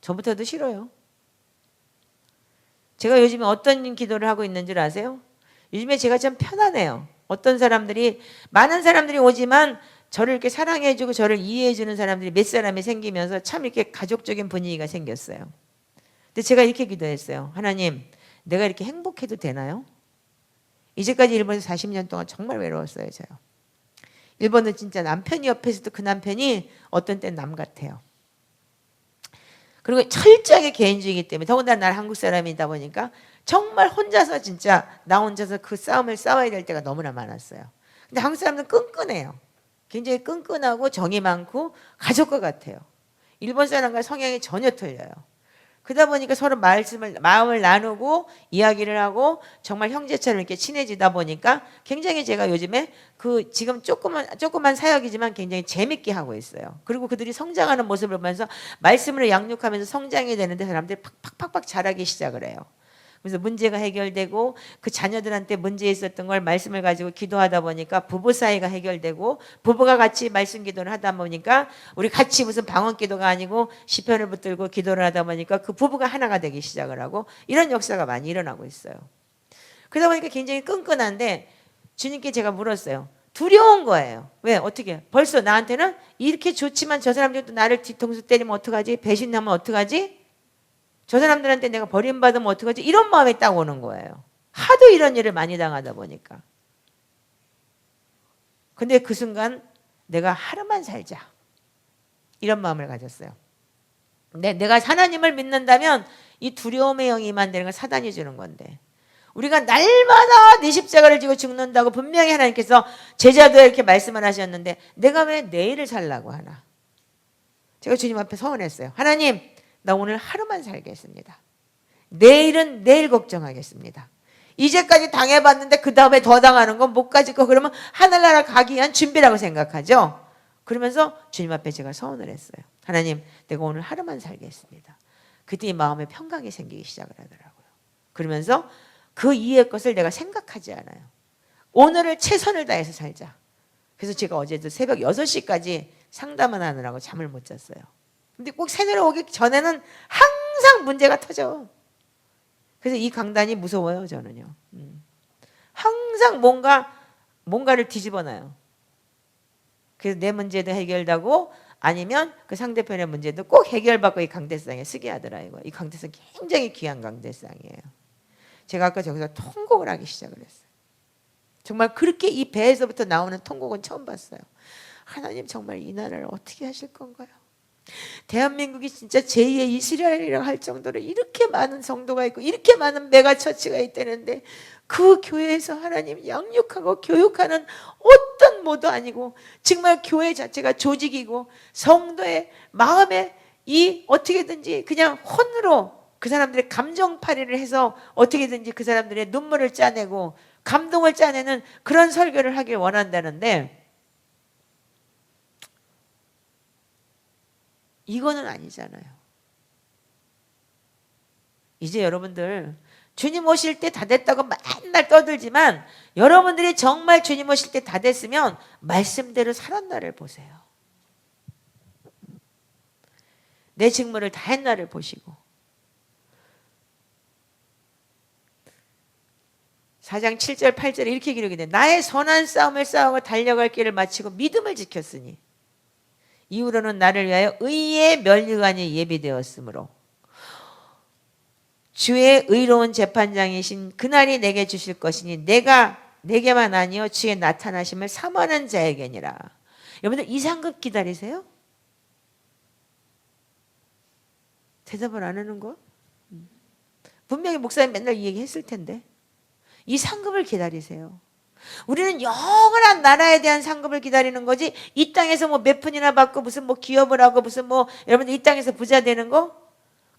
저부터도 싫어요. 제가 요즘에 어떤 기도를 하고 있는 줄 아세요? 요즘에 제가 참 편안해요. 많은 사람들이 오지만 저를 이렇게 사랑해주고 저를 이해해주는 사람들이 몇 사람이 생기면서 참 이렇게 가족적인 분위기가 생겼어요. 근데 제가 이렇게 기도했어요. 하나님, 내가 이렇게 행복해도 되나요? 이제까지 일본에서 40년 동안 정말 외로웠어요, 저요. 일본은 진짜 남편이 옆에 있어도 그 남편이 어떤 때는 남 같아요. 그리고 철저하게 개인주의이기 때문에, 더군다나 나는 한국 사람이다 보니까 정말 혼자서 진짜 나 혼자서 그 싸움을 싸워야 될 때가 너무나 많았어요. 근데 한국 사람들은 끈끈해요. 굉장히 끈끈하고 정이 많고 가족과 같아요. 일본 사람과 성향이 전혀 틀려요. 그러다 보니까 서로 마음을 나누고 이야기를 하고 정말 형제처럼 이렇게 친해지다 보니까 굉장히 제가 요즘에 지금 조그만 사역이지만 굉장히 재밌게 하고 있어요. 그리고 그들이 성장하는 모습을 보면서 말씀으로 양육하면서 성장이 되는데 사람들이 팍팍팍 자라기 시작을 해요. 그래서 문제가 해결되고 그 자녀들한테 문제 있었던 걸 말씀을 가지고 기도하다 보니까 부부 사이가 해결되고 부부가 같이 말씀 기도를 하다 보니까 우리 같이 무슨 방언 기도가 아니고 시편을 붙들고 기도를 하다 보니까 그 부부가 하나가 되기 시작을 하고 이런 역사가 많이 일어나고 있어요. 그러다 보니까 굉장히 끈끈한데 주님께 제가 물었어요. 두려운 거예요. 왜? 어떻게? 벌써 나한테는 이렇게 좋지만 저 사람들이 또 나를 뒤통수 때리면 어떡하지? 배신하면 어떡하지? 저 사람들한테 내가 버림받으면 어떡하지? 이런 마음이 딱 오는 거예요. 하도 이런 일을 많이 당하다 보니까. 근데 그 순간 내가 하루만 살자. 이런 마음을 가졌어요. 내가 하나님을 믿는다면 이 두려움의 영이 임한다는 건 사단이 주는 건데 우리가 날마다 내 십자가를 지고 죽는다고 분명히 하나님께서 제자도에 이렇게 말씀을 하셨는데 내가 왜 내일을 살라고 하나? 제가 주님 앞에 서원했어요. 하나님, 나 오늘 하루만 살겠습니다. 내일은 내일 걱정하겠습니다. 이제까지 당해봤는데 그 다음에 더 당하는 건 못 가질 거 그러면 하늘나라 가기 위한 준비라고 생각하죠. 그러면서 주님 앞에 제가 서원을 했어요. 하나님, 내가 오늘 하루만 살겠습니다. 그때 이 마음에 평강이 생기기 시작을 하더라고요. 그러면서 그 이후의 것을 내가 생각하지 않아요. 오늘을 최선을 다해서 살자. 그래서 제가 어제도 새벽 6시까지 상담을 하느라고 잠을 못 잤어요. 근데 꼭 새벽에 오기 전에는 항상 문제가 터져. 그래서 이 강단이 무서워요, 저는요. 항상 뭔가를 뒤집어놔요. 그래서 내 문제도 해결되고 아니면 그 상대편의 문제도 꼭 해결받고 이 강대상에 쓰게 하더라고요. 이 강대상 굉장히 귀한 강대상이에요. 제가 아까 저기서 통곡을 하기 시작을 했어요. 정말 그렇게 이 배에서부터 나오는 통곡은 처음 봤어요. 하나님 정말 이 나라를 어떻게 하실 건가요? 대한민국이 진짜 제2의 이스라엘이라고 할 정도로 이렇게 많은 성도가 있고 이렇게 많은 메가처치가 있다는데 그 교회에서 하나님 양육하고 교육하는 어떤 모도 아니고 정말 교회 자체가 조직이고 성도의 마음에 이 어떻게든지 그냥 혼으로 그 사람들의 감정팔이를 해서 어떻게든지 그 사람들의 눈물을 짜내고 감동을 짜내는 그런 설교를 하길 원한다는데 이거는 아니잖아요. 이제 여러분들 주님 오실 때 다 됐다고 맨날 떠들지만 여러분들이 정말 주님 오실 때 다 됐으면 말씀대로 살았나를 보세요. 내 직무를 다 했나를 보시고 4장 7절 8절에 이렇게 기록이 돼. 나의 선한 싸움을 싸우고 달려갈 길을 마치고 믿음을 지켰으니 이후로는 나를 위하여 의의 면류관이 예비되었으므로 주의 의로운 재판장이신 그날이 내게 주실 것이니 내가 내게만 아니요 주의 나타나심을 사모하는 자에게니라. 여러분들 이 상급 기다리세요? 대답을 안 하는 거? 분명히 목사님 맨날 이 얘기 했을 텐데 이 상급을 기다리세요. 우리는 영원한 나라에 대한 상급을 기다리는 거지 이 땅에서 뭐 몇 푼이나 받고 무슨 뭐 기업을 하고 무슨 뭐 여러분들 이 땅에서 부자 되는 거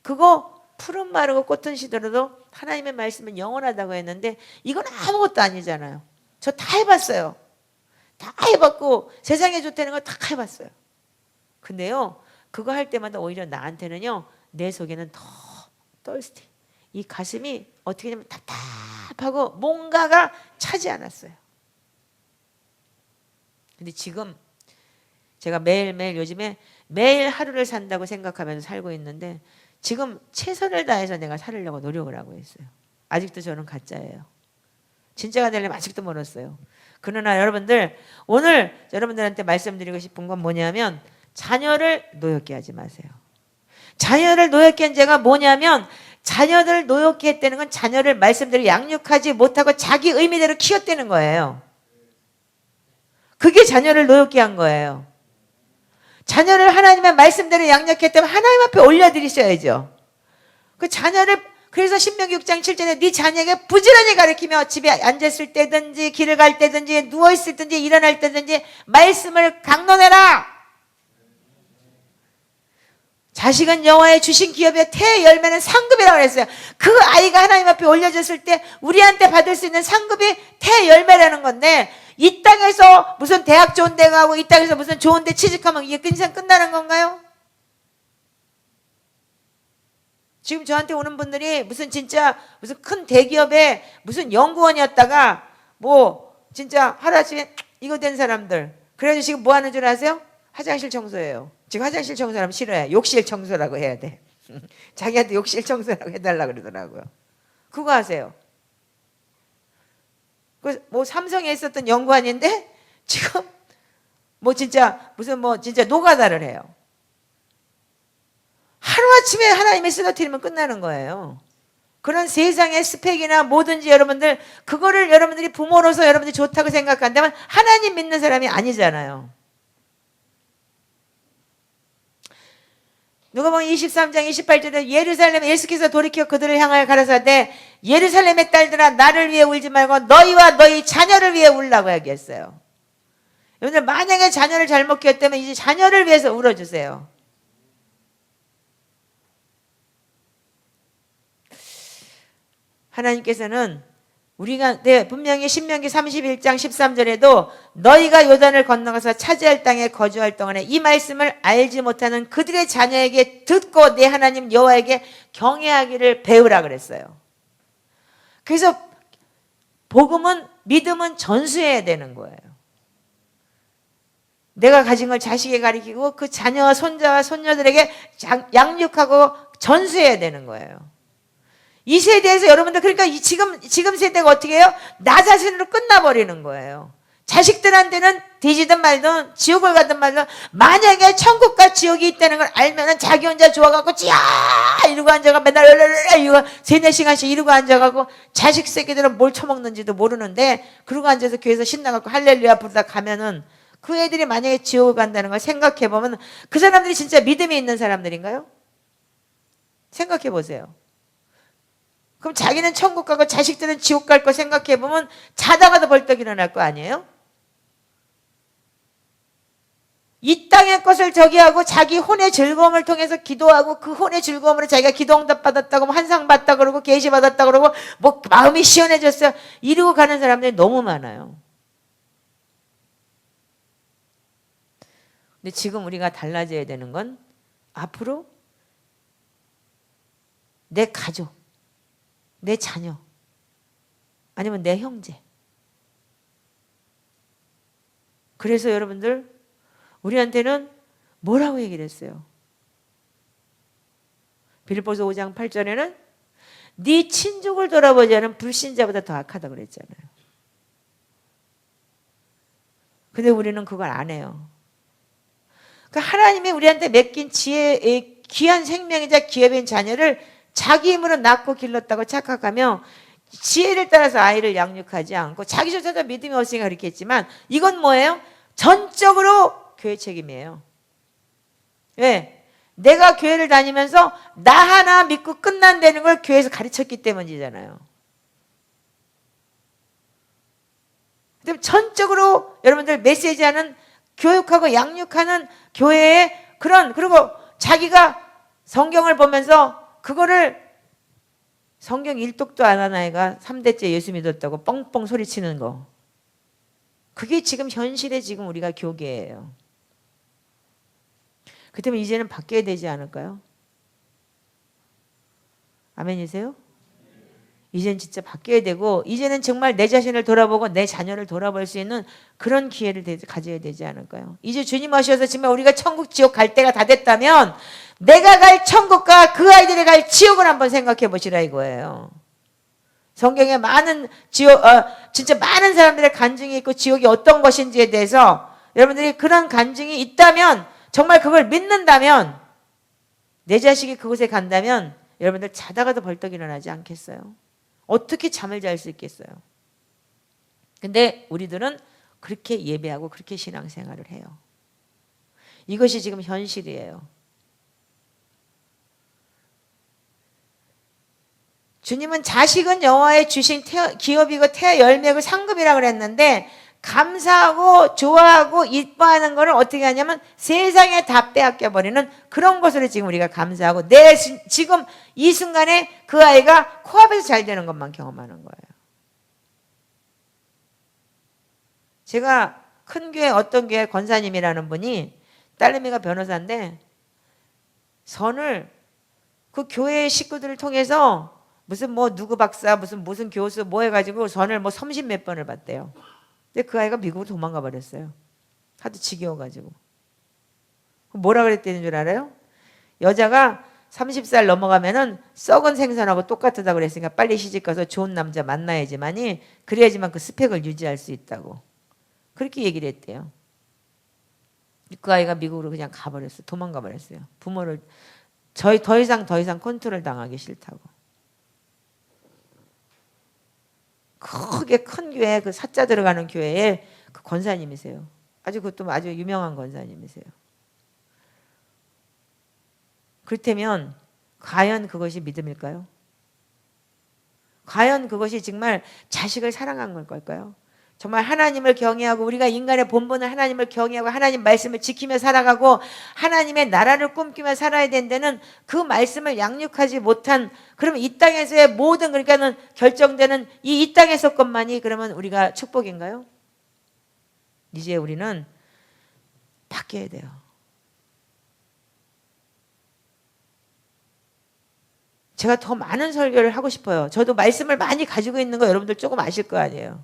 그거 푸른 마르고 꽃은 시들어도 하나님의 말씀은 영원하다고 했는데 이건 아무것도 아니잖아요. 저 다 해봤어요. 다 해봤고 세상에 좋다는 거 다 해봤어요. 근데요 그거 할 때마다 오히려 나한테는요 내 속에는 더 떨스티 이 가슴이 어떻게 되면 답답하고 뭔가가 차지 않았어요. 근데 지금 제가 매일매일 요즘에 매일 하루를 산다고 생각하면서 살고 있는데 지금 최선을 다해서 내가 살으려고 노력을 하고 있어요. 아직도 저는 가짜예요. 진짜가 되려면 아직도 멀었어요. 그러나 여러분들 오늘 여러분들한테 말씀드리고 싶은 건 뭐냐면 자녀를 노엽게 하지 마세요. 자녀를 노엽게 한 죄가 뭐냐면 자녀들을 노엽게 했다는 건 자녀를 말씀대로 양육하지 못하고 자기 의미대로 키웠다는 거예요. 그게 자녀를 노엽게 한 거예요. 자녀를 하나님의 말씀대로 양육했다면 하나님 앞에 올려드리셔야죠. 그 자녀를 그래서 신명기 6장 7절에 네 자녀에게 부지런히 가르치며 집에 앉았을 때든지 길을 갈 때든지 누워있을 때든지 일어날 때든지 말씀을 강론해라. 자식은 여호와의 주신 기업의 태 열매는 상급이라고 했어요. 그 아이가 하나님 앞에 올려졌을 때 우리한테 받을 수 있는 상급이 태 열매라는 건데 이 땅에서 무슨 대학 좋은 데 가고 이 땅에서 무슨 좋은 데 취직하면 이게 인생 끝나는 건가요? 지금 저한테 오는 분들이 무슨 진짜 무슨 큰 대기업의 무슨 연구원이었다가 뭐 진짜 하루아침에 이거 된 사람들. 그래서 지금 뭐 하는 줄 아세요? 화장실 청소예요. 지금 화장실 청소하면 싫어해. 욕실 청소라고 해야 돼. 자기한테 욕실 청소라고 해달라 그러더라고요. 그거 하세요. 그 뭐 삼성에 있었던 연구원인데 지금 뭐 진짜 무슨 뭐 진짜 노가다를 해요. 하루아침에 하나님이 쓰러뜨리면 끝나는 거예요. 그런 세상의 스펙이나 뭐든지 여러분들 그거를 여러분들이 부모로서 여러분들이 좋다고 생각한다면 하나님 믿는 사람이 아니잖아요. 누가복음 23장 28절에 예루살렘에 예수께서 돌이켜 그들을 향하여 가라사대 예루살렘의 딸들아 나를 위해 울지 말고 너희와 너희 자녀를 위해 울라고 얘기했어요. 여러분들 만약에 자녀를 잘못 키웠다면 이제 자녀를 위해서 울어주세요. 하나님께서는 우리가 분명히 신명기 31장 13절에도 너희가 요단을 건너가서 차지할 땅에 거주할 동안에 이 말씀을 알지 못하는 그들의 자녀에게 듣고 내 하나님 여호와에게 경외하기를 배우라 그랬어요. 그래서 복음은 믿음은 전수해야 되는 거예요. 내가 가진 걸 자식에 가르치고 그 자녀와 손자와 손녀들에게 양육하고 전수해야 되는 거예요. 이 세대에서 여러분들 그러니까 지금 세대가 어떻게 해요? 나 자신으로 끝나버리는 거예요. 자식들한테는 뒤지든 말든 지옥을 가든 말든 만약에 천국과 지옥이 있다는 걸 알면은 자기 혼자 좋아갖고 찌야 이러고 앉아가 맨날 이러고 3-4시간씩 이러고 앉아가고 자식 새끼들은 뭘 처먹는지도 모르는데 그러고 앉아서 교회에서 신나갖고 할렐루야 부르다 가면은 그 애들이 만약에 지옥을 간다는 걸 생각해보면 그 사람들이 진짜 믿음이 있는 사람들인가요? 생각해보세요. 그럼 자기는 천국 가고 자식들은 지옥 갈 거 생각해보면 자다가도 벌떡 일어날 거 아니에요? 이 땅의 것을 저기하고 자기 혼의 즐거움을 통해서 기도하고 그 혼의 즐거움으로 자기가 기도응답 받았다고 뭐 환상 받다 그러고 계시 받았다 그러고 뭐 마음이 시원해졌어요. 이러고 가는 사람들이 너무 많아요. 근데 지금 우리가 달라져야 되는 건 앞으로 내 가족, 내 자녀, 아니면 내 형제. 그래서 여러분들 우리한테는 뭐라고 얘기를 했어요? 빌립보서 5장 8절에는 네 친족을 돌아보지 않은 불신자보다 더 악하다고 그랬잖아요. 근데 우리는 그걸 안 해요. 그러니까 하나님이 우리한테 맡긴 지혜의 귀한 생명이자 기업인 자녀를 자기 힘으로 낳고 길렀다고 착각하며 지혜를 따라서 아이를 양육하지 않고 자기조차도 믿음이 없으니까 그렇게 했지만 이건 뭐예요? 전적으로 교회 책임이에요. 왜? 내가 교회를 다니면서 나 하나 믿고 끝난다는 걸 교회에서 가르쳤기 때문이잖아요. 그럼 전적으로 여러분들 메시지하는 교육하고 양육하는 교회의 그리고 자기가 성경을 보면서 그거를 성경 일독도 안 한 아이가 3대째 예수 믿었다고 뻥뻥 소리치는 거. 그게 지금 현실의 지금 우리가 교계예요. 그 때문에 이제는 바뀌어야 되지 않을까요? 아멘이세요? 이제는 진짜 바뀌어야 되고 이제는 정말 내 자신을 돌아보고 내 자녀를 돌아볼 수 있는 그런 기회를 가져야 되지 않을까요? 이제 주님 오셔서 정말 우리가 천국 지옥 갈 때가 다 됐다면 내가 갈 천국과 그 아이들이 갈 지옥을 한번 생각해 보시라 이거예요. 성경에 많은 진짜 많은 사람들의 간증이 있고 지옥이 어떤 것인지에 대해서 여러분들이 그런 간증이 있다면 정말 그걸 믿는다면 내 자식이 그곳에 간다면 여러분들 자다가도 벌떡 일어나지 않겠어요? 어떻게 잠을 잘 수 있겠어요? 근데 우리들은 그렇게 예배하고 그렇게 신앙생활을 해요. 이것이 지금 현실이에요. 주님은 자식은 여호와의 주신 기업이고 태아 열매고 상급이라고 그랬는데 감사하고 좋아하고 이뻐하는 거를 어떻게 하냐면 세상에 다 빼앗겨 버리는 그런 것으로 지금 우리가 감사하고 지금 이 순간에 그 아이가 코앞에서 잘 되는 것만 경험하는 거예요. 제가 큰 교회 어떤 교회 권사님이라는 분이 딸내미가 변호사인데 선을 그 교회 식구들을 통해서 무슨 뭐 누구 박사 무슨 교수 뭐 해가지고 전을 뭐 30몇 번을 받대요. 근데 그 아이가 미국으로 도망가 버렸어요. 하도 지겨워가지고. 뭐라 그랬다는 줄 알아요? 여자가 30살 넘어가면은 썩은 생선하고 똑같다고 그랬으니까 빨리 시집가서 좋은 남자 만나야지만이 그래야지만 그 스펙을 유지할 수 있다고. 그렇게 얘기를 했대요. 그 아이가 미국으로 그냥 가버렸어요. 도망가 버렸어요. 부모를 더 이상 컨트롤 당하기 싫다고. 크게 큰 교회 그 사자 들어가는 교회에 그 권사님이세요. 그것도 아주 유명한 권사님이세요. 그렇다면 과연 그것이 믿음일까요? 과연 그것이 정말 자식을 사랑한 걸까요? 정말 하나님을 경외하고 우리가 인간의 본분은 하나님을 경외하고 하나님 말씀을 지키며 살아가고 하나님의 나라를 꿈꾸며 살아야 된다는 그 말씀을 양육하지 못한, 그러면 이 땅에서의 모든, 그러니까는 결정되는 이 땅에서 것만이 그러면 우리가 축복인가요? 이제 우리는 바뀌어야 돼요. 제가 더 많은 설교를 하고 싶어요. 저도 말씀을 많이 가지고 있는 거 여러분들 조금 아실 거 아니에요.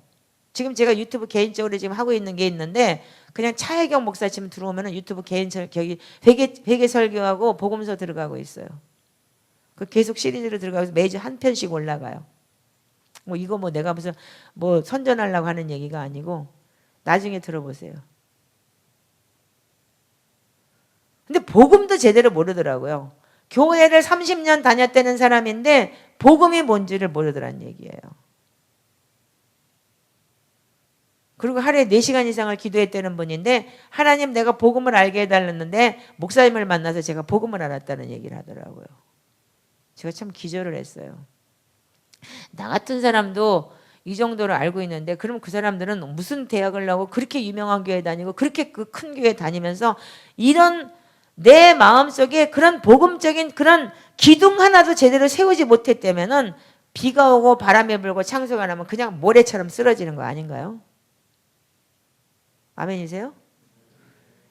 지금 제가 유튜브 개인적으로 지금 하고 있는 게 있는데, 그냥 차혜경 목사 지금 들어오면 유튜브 개인 설교, 회개 설교하고 복음서 들어가고 있어요. 그 계속 시리즈로 들어가서 매주 한 편씩 올라가요. 뭐 이거 뭐 내가 무슨 뭐 선전하려고 하는 얘기가 아니고 나중에 들어보세요. 근데 복음도 제대로 모르더라고요. 교회를 30년 다녔다는 사람인데 복음이 뭔지를 모르더란 얘기예요. 그리고 하루에 4시간 이상을 기도했다는 분인데 하나님 내가 복음을 알게 해달랐는데 목사님을 만나서 제가 복음을 알았다는 얘기를 하더라고요. 제가 참 기절을 했어요. 나 같은 사람도 이 정도로 알고 있는데 그럼 그 사람들은 무슨 대학을 나오고 그렇게 유명한 교회 다니고 그렇게 그 큰 교회 다니면서 이런 내 마음속에 그런 복음적인 그런 기둥 하나도 제대로 세우지 못했다면은 비가 오고 바람이 불고 창수가 나면 그냥 모래처럼 쓰러지는 거 아닌가요? 아멘이세요?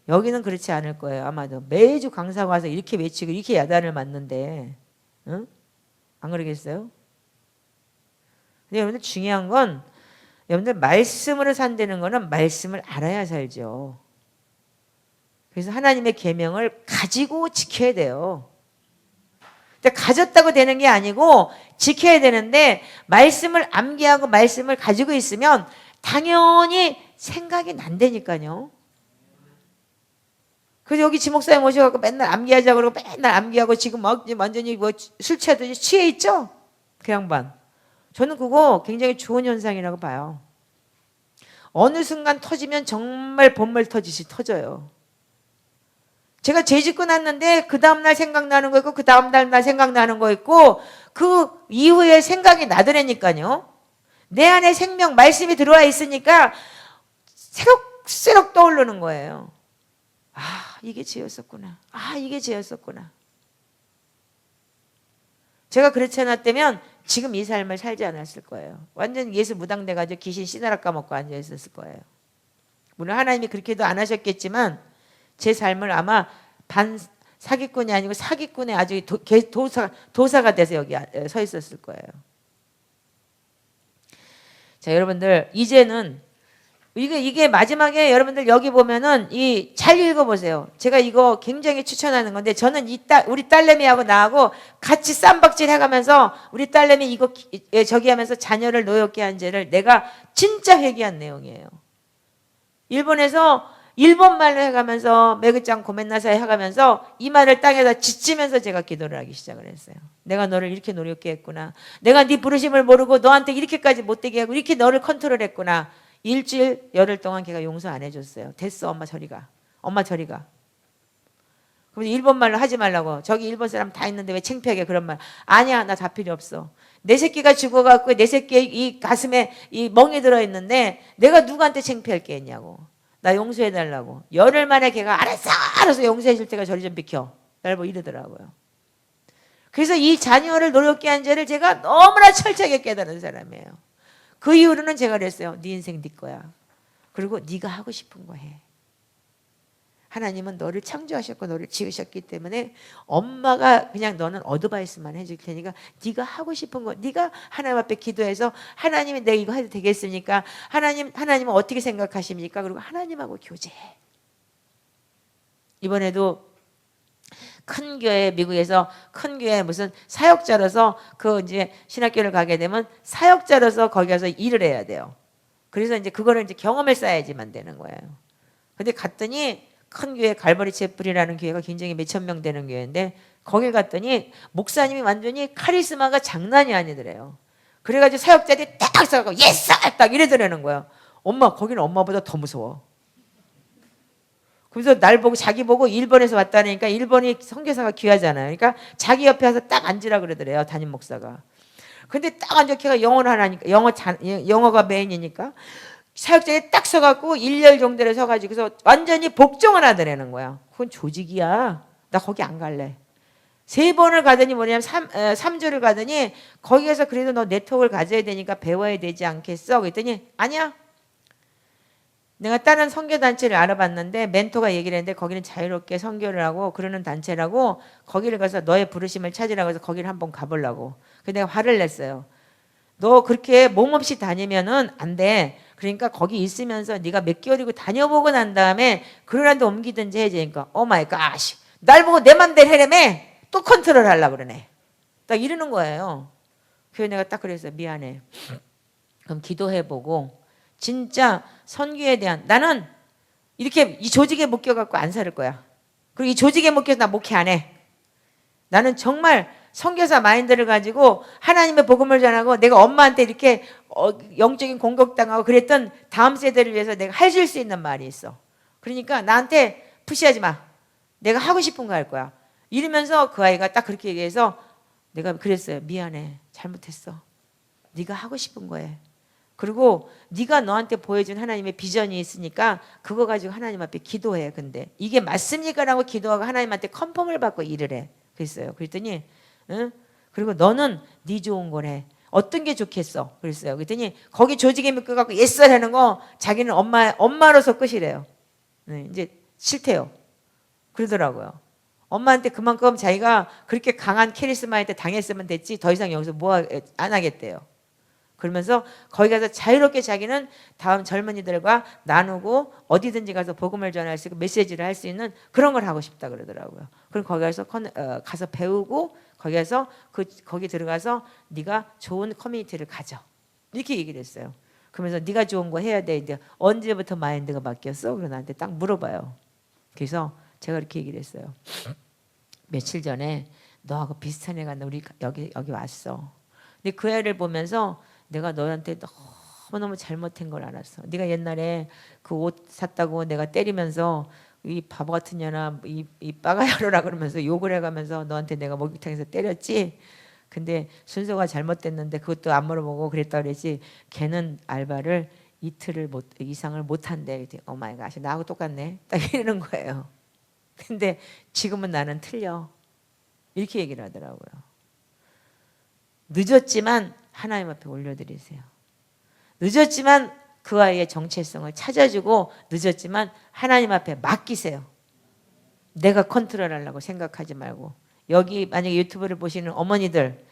여기는 그렇지 않을 거예요. 아마도 매주 강사가 와서 이렇게 외치고 이렇게 야단을 맞는데, 응? 안 그러겠어요? 근데 여러분들 중요한 건 여러분들 말씀으로 산다는 거는 말씀을 알아야 살죠. 그래서 하나님의 계명을 가지고 지켜야 돼요. 근데 가졌다고 되는 게 아니고 지켜야 되는데 말씀을 암기하고 말씀을 가지고 있으면 당연히 생각이 난다니까요. 그래서 여기 지목사님 오셔갖고 맨날 암기하자고 그러고 맨날 암기하고 지금 완전히 뭐 술 취하듯이 취해 있죠? 그 양반. 저는 그거 굉장히 좋은 현상이라고 봐요. 어느 순간 터지면 정말 본물 터지시 터져요. 제가 재짓고 났는데 그 다음날 생각나는 거 있고 그 다음날 생각나는 거 있고 그 이후에 생각이 나더라니까요. 내 안에 생명 말씀이 들어와 있으니까 새록새록 떠오르는 거예요. 아 이게 죄였었구나. 아 이게 죄였었구나. 제가 그렇지 않았다면 지금 이 삶을 살지 않았을 거예요. 완전 예수 무당돼가지고 귀신 씨나락 까먹고 앉아있었을 거예요. 물론 하나님이 그렇게도 안 하셨겠지만 제 삶을 아마 사기꾼이 아니고 사기꾼의 아주 도사가 돼서 여기 서 있었을 거예요. 자, 여러분들 이제는 이게 마지막에 여러분들 여기 보면은 잘 읽어보세요. 제가 이거 굉장히 추천하는 건데 저는 우리 딸내미하고 나하고 같이 쌈박질 해가면서 우리 딸내미 이거 저기 하면서 자녀를 노엽게 한 죄를 내가 진짜 회개한 내용이에요. 일본에서 일본말로 해가면서 매그짱 고멘나사이 해가면서 이 말을 땅에다 짓지면서 제가 기도를 하기 시작을 했어요. 내가 너를 이렇게 노력게 했구나. 내가 네 부르심을 모르고 너한테 이렇게까지 못되게 하고 이렇게 너를 컨트롤했구나. 일주일 열흘 동안 걔가 용서 안 해줬어요. 됐어 엄마 저리 가. 엄마 저리 가. 그럼 일본말로 하지 말라고. 저기 일본 사람 다 있는데 왜 창피하게 그런 말. 아니야 나 다 필요 없어. 내 새끼가 죽어갖고 내 새끼의 이 가슴에 이 멍이 들어있는데 내가 누구한테 창피할 게 있냐고. 나 용서해달라고. 열흘 만에 걔가 알았어 용서해 줄 때가 저리 좀 비켜. 날 뭐 이러더라고요. 그래서 이 자녀를 노력게 한 죄를 제가 너무나 철저하게 깨달은 사람이에요. 그 이후로는 제가 그랬어요. 네 인생 네 거야. 그리고 네가 하고 싶은 거 해. 하나님은 너를 창조하셨고 너를 지으셨기 때문에 엄마가 그냥 너는 어드바이스만 해줄 테니까 네가 하고 싶은 거 네가 하나님 앞에 기도해서 하나님이 내가 이거 해도 되겠습니까? 하나님은 어떻게 생각하십니까? 그리고 하나님하고 교제해. 이번에도 큰 교회 미국에서 큰 교회 무슨 사역자로서 그 이제 신학교를 가게 되면 사역자로서 거기 가서 일을 해야 돼요. 그래서 이제 그거를 이제 경험을 쌓아야지만 되는 거예요. 근데 갔더니 큰 교회 갈보리 채플이라는 교회가 굉장히 몇천 명 되는 교회인데 거길 갔더니 목사님이 완전히 카리스마가 장난이 아니더래요. 그래가지고 사역자들이 딱 서고 예스! 딱 이러더라는 거예요. 엄마 거기는 엄마보다 더 무서워. 그래서 날 보고 자기 보고 일본에서 왔다니까 일본이 선교사가 귀하잖아요. 그러니까 자기 옆에 와서 딱 앉으라 그러더래요. 담임 목사가. 근데 딱 앉아 걔가 영어를 하니까 영어가 메인이니까 사역자에 딱 서갖고 1년 정도를 서가지고서 완전히 복종을 하더라는 거야. 그건 조직이야. 나 거기 안 갈래. 3번을 가더니 뭐냐면 3주를 가더니 거기에서 그래도 너 네트워크를 가져야 되니까 배워야 되지 않겠어? 그랬더니 아니야. 내가 다른 선교단체를 알아봤는데 멘토가 얘기를 했는데 거기는 자유롭게 선교를 하고 그러는 단체라고 거기를 가서 너의 부르심을 찾으라고 해서 거기를 한번 가보려고. 그래서 내가 화를 냈어요. 너 그렇게 몸없이 다니면은 안 돼. 그러니까 거기 있으면서 네가 몇 개월이고 다녀보고 난 다음에 그런 데 옮기든지 해야 되니까 오 마이 갓. 날 보고 내 맘대로 해라며 또 컨트롤 하려고 그러네. 딱 이러는 거예요. 그래서 내가 딱 그랬어요. 미안해. 그럼 기도해보고 진짜 선교에 대한 나는 이렇게 이 조직에 묶여갖고 안 살 거야. 그리고 이 조직에 묶여서 나 목회 안 해. 나는 정말 선교사 마인드를 가지고 하나님의 복음을 전하고 내가 엄마한테 이렇게 영적인 공격당하고 그랬던 다음 세대를 위해서 내가 해줄 수 있는 말이 있어. 그러니까 나한테 푸시하지 마. 내가 하고 싶은 거 할 거야. 이러면서 그 아이가 딱 그렇게 얘기해서 내가 그랬어요. 미안해. 잘못했어. 네가 하고 싶은 거 해. 그리고 네가 너한테 보여준 하나님의 비전이 있으니까 그거 가지고 하나님 앞에 기도해. 근데 이게 맞습니까? 라고 기도하고 하나님한테 컨펌을 받고 일을 해. 그랬어요. 그랬더니 응? 그리고 너는 네 좋은 거래. 어떤 게 좋겠어? 그랬어요. 그랬더니 거기 조직에 묶여갖고 예스라는 거 자기는 엄마로서 끝이래요. 네, 이제 싫대요. 그러더라고요. 엄마한테 그만큼 자기가 그렇게 강한 카리스마한테 당했으면 됐지 더 이상 여기서 뭐 안 하겠대요. 그러면서 거기 가서 자유롭게 자기는 다음 젊은이들과 나누고 어디든지 가서 복음을 전할 수 있고 메시지를 할 수 있는 그런 걸 하고 싶다 그러더라고요. 그럼 거기 가서 배우고 거기 들어가서 네가 좋은 커뮤니티를 가져. 이렇게 얘기를 했어요. 그러면서 네가 좋은 거 해야 돼. 이제 언제부터 마인드가 바뀌었어? 그래서 나한테 딱 물어봐요. 그래서 제가 이렇게 얘기를 했어요. 며칠 전에 너하고 비슷한 애가 우리 여기 왔어. 근데 그 애를 보면서 내가 너한테 너무너무 잘못한 걸 알았어. 네가 옛날에 그 옷 샀다고 내가 때리면서 이 바보 같은 년아 이 빠가야로라 그러면서 욕을 해가면서 너한테 내가 목욕탕에서 때렸지. 근데 순서가 잘못됐는데 그것도 안 물어보고 그랬다 그랬지. 걔는 알바를 이틀을 이상을 못 한대. 오마이 갓, 나하고 똑같네. 딱 이러는 거예요. 근데 지금은 나는 틀려. 이렇게 얘기를 하더라고요. 늦었지만 하나님 앞에 올려드리세요. 늦었지만 그 아이의 정체성을 찾아주고 늦었지만 하나님 앞에 맡기세요. 내가 컨트롤하려고 생각하지 말고. 여기 만약에 유튜브를 보시는 어머니들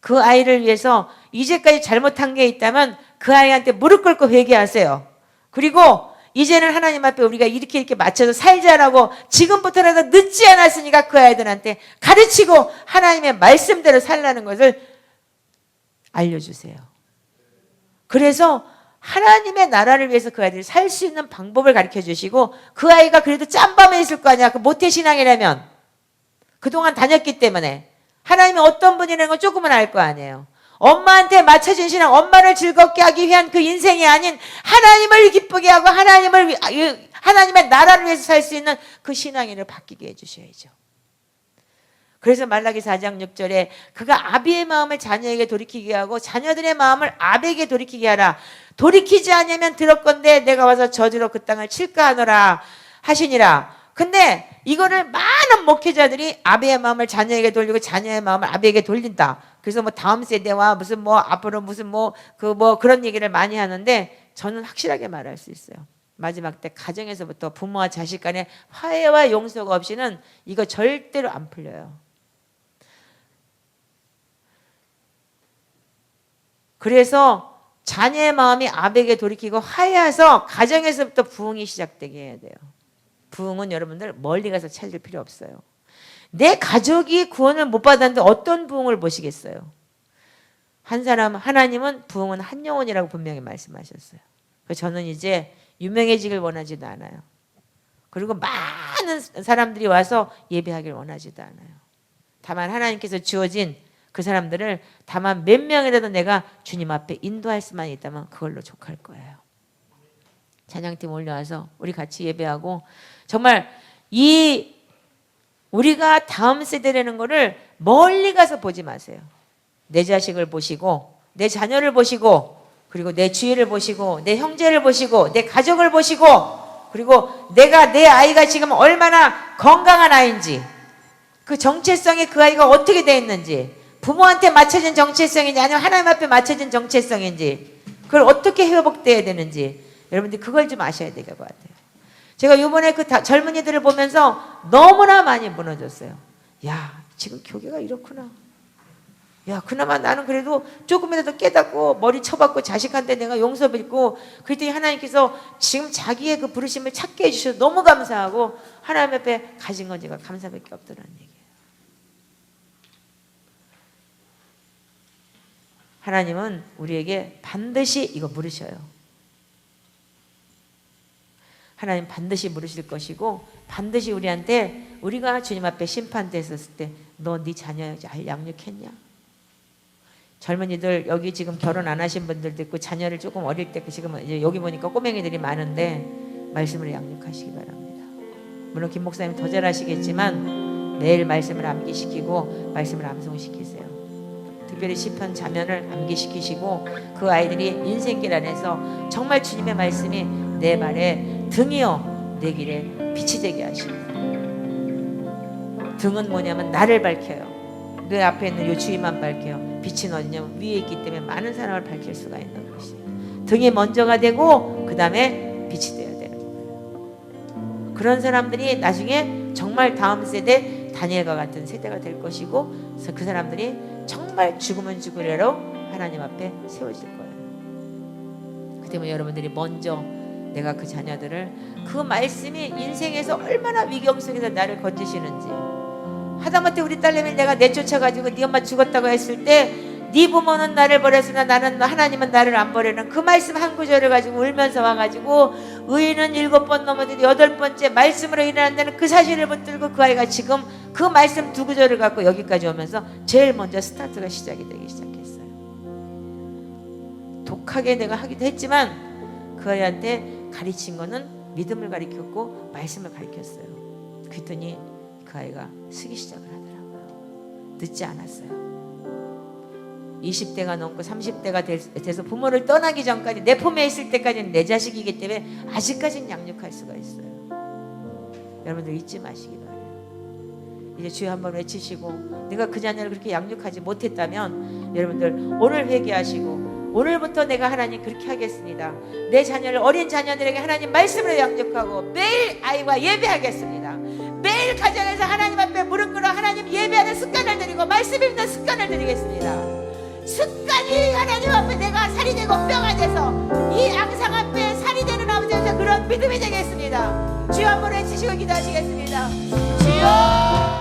그 아이를 위해서 이제까지 잘못한 게 있다면 그 아이한테 무릎 꿇고 회개하세요. 그리고 이제는 하나님 앞에 우리가 이렇게 맞춰서 살자라고 지금부터라도 늦지 않았으니까 그 아이들한테 가르치고 하나님의 말씀대로 살라는 것을 알려주세요. 그래서 하나님의 나라를 위해서 그 아이들이 살 수 있는 방법을 가르쳐 주시고 그 아이가 그래도 짬밤에 있을 거 아니야. 그 모태신앙이라면 그동안 다녔기 때문에 하나님이 어떤 분이라는 걸 조금은 알 거 아니에요. 엄마한테 맞춰진 신앙, 엄마를 즐겁게 하기 위한 그 인생이 아닌 하나님을 기쁘게 하고 하나님의 나라를 위해서 살 수 있는 그 신앙인을 바뀌게 해주셔야죠. 그래서 말라기 4장 6절에 그가 아비의 마음을 자녀에게 돌이키게 하고 자녀들의 마음을 아비에게 돌이키게 하라. 돌이키지 않으면 들었건대 내가 와서 저주로 그 땅을 칠까 하노라 하시니라. 근데 이거를 많은 목회자들이 아비의 마음을 자녀에게 돌리고 자녀의 마음을 아비에게 돌린다. 그래서 뭐 다음 세대와 무슨 뭐 앞으로 무슨 그런 얘기를 많이 하는데 저는 확실하게 말할 수 있어요. 마지막 때 가정에서부터 부모와 자식 간의 화해와 용서가 없이는 이거 절대로 안 풀려요. 그래서 자녀의 마음이 아버에게 돌이키고 화해해서 가정에서부터 부흥이 시작되게 해야 돼요. 부흥은 여러분들 멀리 가서 찾을 필요 없어요. 내 가족이 구원을 못 받았는데 어떤 부흥을 보시겠어요? 한 사람, 하나님은 부흥은 한 영혼이라고 분명히 말씀하셨어요. 그래서 저는 이제 유명해지길 원하지도 않아요. 그리고 많은 사람들이 와서 예배하길 원하지도 않아요. 다만 하나님께서 주어진 그 사람들을 다만 몇 명이라도 내가 주님 앞에 인도할 수만 있다면 그걸로 족할 거예요. 찬양팀 올려와서 우리 같이 예배하고 정말 이 우리가 다음 세대라는 거를 멀리 가서 보지 마세요. 내 자식을 보시고 내 자녀를 보시고 그리고 내 주위를 보시고 내 형제를 보시고 내 가족을 보시고 그리고 내 아이가 지금 얼마나 건강한 아이인지 그 정체성이 그 아이가 어떻게 되어 있는지 부모한테 맞춰진 정체성인지 아니면 하나님 앞에 맞춰진 정체성인지 그걸 어떻게 회복돼야 되는지 여러분들이 그걸 좀 아셔야 될 것 같아요. 제가 이번에 그 젊은이들을 보면서 너무나 많이 무너졌어요. 야, 지금 교계가 이렇구나. 야, 그나마 나는 그래도 조금이라도 깨닫고 머리 쳐박고 자식한테 내가 용서받고 그랬더니 하나님께서 지금 자기의 그 부르심을 찾게 해주셔서 너무 감사하고 하나님 앞에 가진 건 제가 감사밖에 없더라는 얘기예요. 하나님은 우리에게 반드시 이거 물으셔요. 하나님 반드시 물으실 것이고 반드시 우리한테 우리가 주님 앞에 심판됐었을 때 너 네 자녀 잘 양육했냐? 젊은이들 여기 지금 결혼 안 하신 분들도 있고 자녀를 조금 어릴 때 지금 이제 여기 보니까 꼬맹이들이 많은데 말씀을 양육하시기 바랍니다. 물론 김 목사님 더 잘하시겠지만 매일 말씀을 암기시키고 말씀을 암송시키세요. 특별히 시편 자면을 암기시키시고 그 아이들이 인생길 안에서 정말 주님의 말씀이 내 발에 등이요 내 길에 빛이 되게 하시고 등은 뭐냐면 나를 밝혀요. 내 앞에 있는 이 주위만 밝혀요. 빛은 어디냐면 위에 있기 때문에 많은 사람을 밝힐 수가 있는 것이에요. 등이 먼저가 되고 그 다음에 빛이 되어야 되는 거예요. 그런 사람들이 나중에 정말 다음 세대 다니엘과 같은 세대가 될 것이고 그래서 그 사람들이 정말 죽으면 죽으려로 하나님 앞에 세워질 거예요. 그 때문에 여러분들이 먼저 내가 그 자녀들을 그 말씀이 인생에서 얼마나 위경 속에서 나를 건지시는지 하다못해 우리 딸내미 내가 내쫓아가지고 네 엄마 죽었다고 했을 때 네 부모는 나를 버렸으나 나는 하나님은 나를 안 버리는 그 말씀 한 구절을 가지고 울면서 와가지고 의인은 7번 넘어지고 8번째 말씀으로 일어난다는 그 사실을 붙들고 그 아이가 지금 그 말씀 2구절을 갖고 여기까지 오면서 제일 먼저 스타트가 시작이 되기 시작했어요. 독하게 내가 하기도 했지만 그 아이한테 가르친 거는 믿음을 가르쳤고 말씀을 가르쳤어요. 그랬더니 그 아이가 쓰기 시작을 하더라고요. 늦지 않았어요. 20대가 넘고 30대가 돼서 부모를 떠나기 전까지 내 품에 있을 때까지는 내 자식이기 때문에 아직까지는 양육할 수가 있어요. 여러분들 잊지 마시기 바래요. 이제 주여 한번 외치시고 내가 그 자녀를 그렇게 양육하지 못했다면 여러분들 오늘 회개하시고 오늘부터 내가 하나님 그렇게 하겠습니다. 내 자녀를 어린 자녀들에게 하나님 말씀으로 양육하고 매일 아이와 예배하겠습니다. 매일 가정에서 하나님 앞에 무릎 꿇어 하나님 예배하는 습관을 드리고 말씀 읽는 습관을 드리겠습니다. 습관이 하나님 앞에 내가 살이 되고 뼈가 돼서 이 앙상 앞에 살이 되는 아버지의 그런 믿음이 되겠습니다. 주여 한번 외치시고 기도하시겠습니다. 주여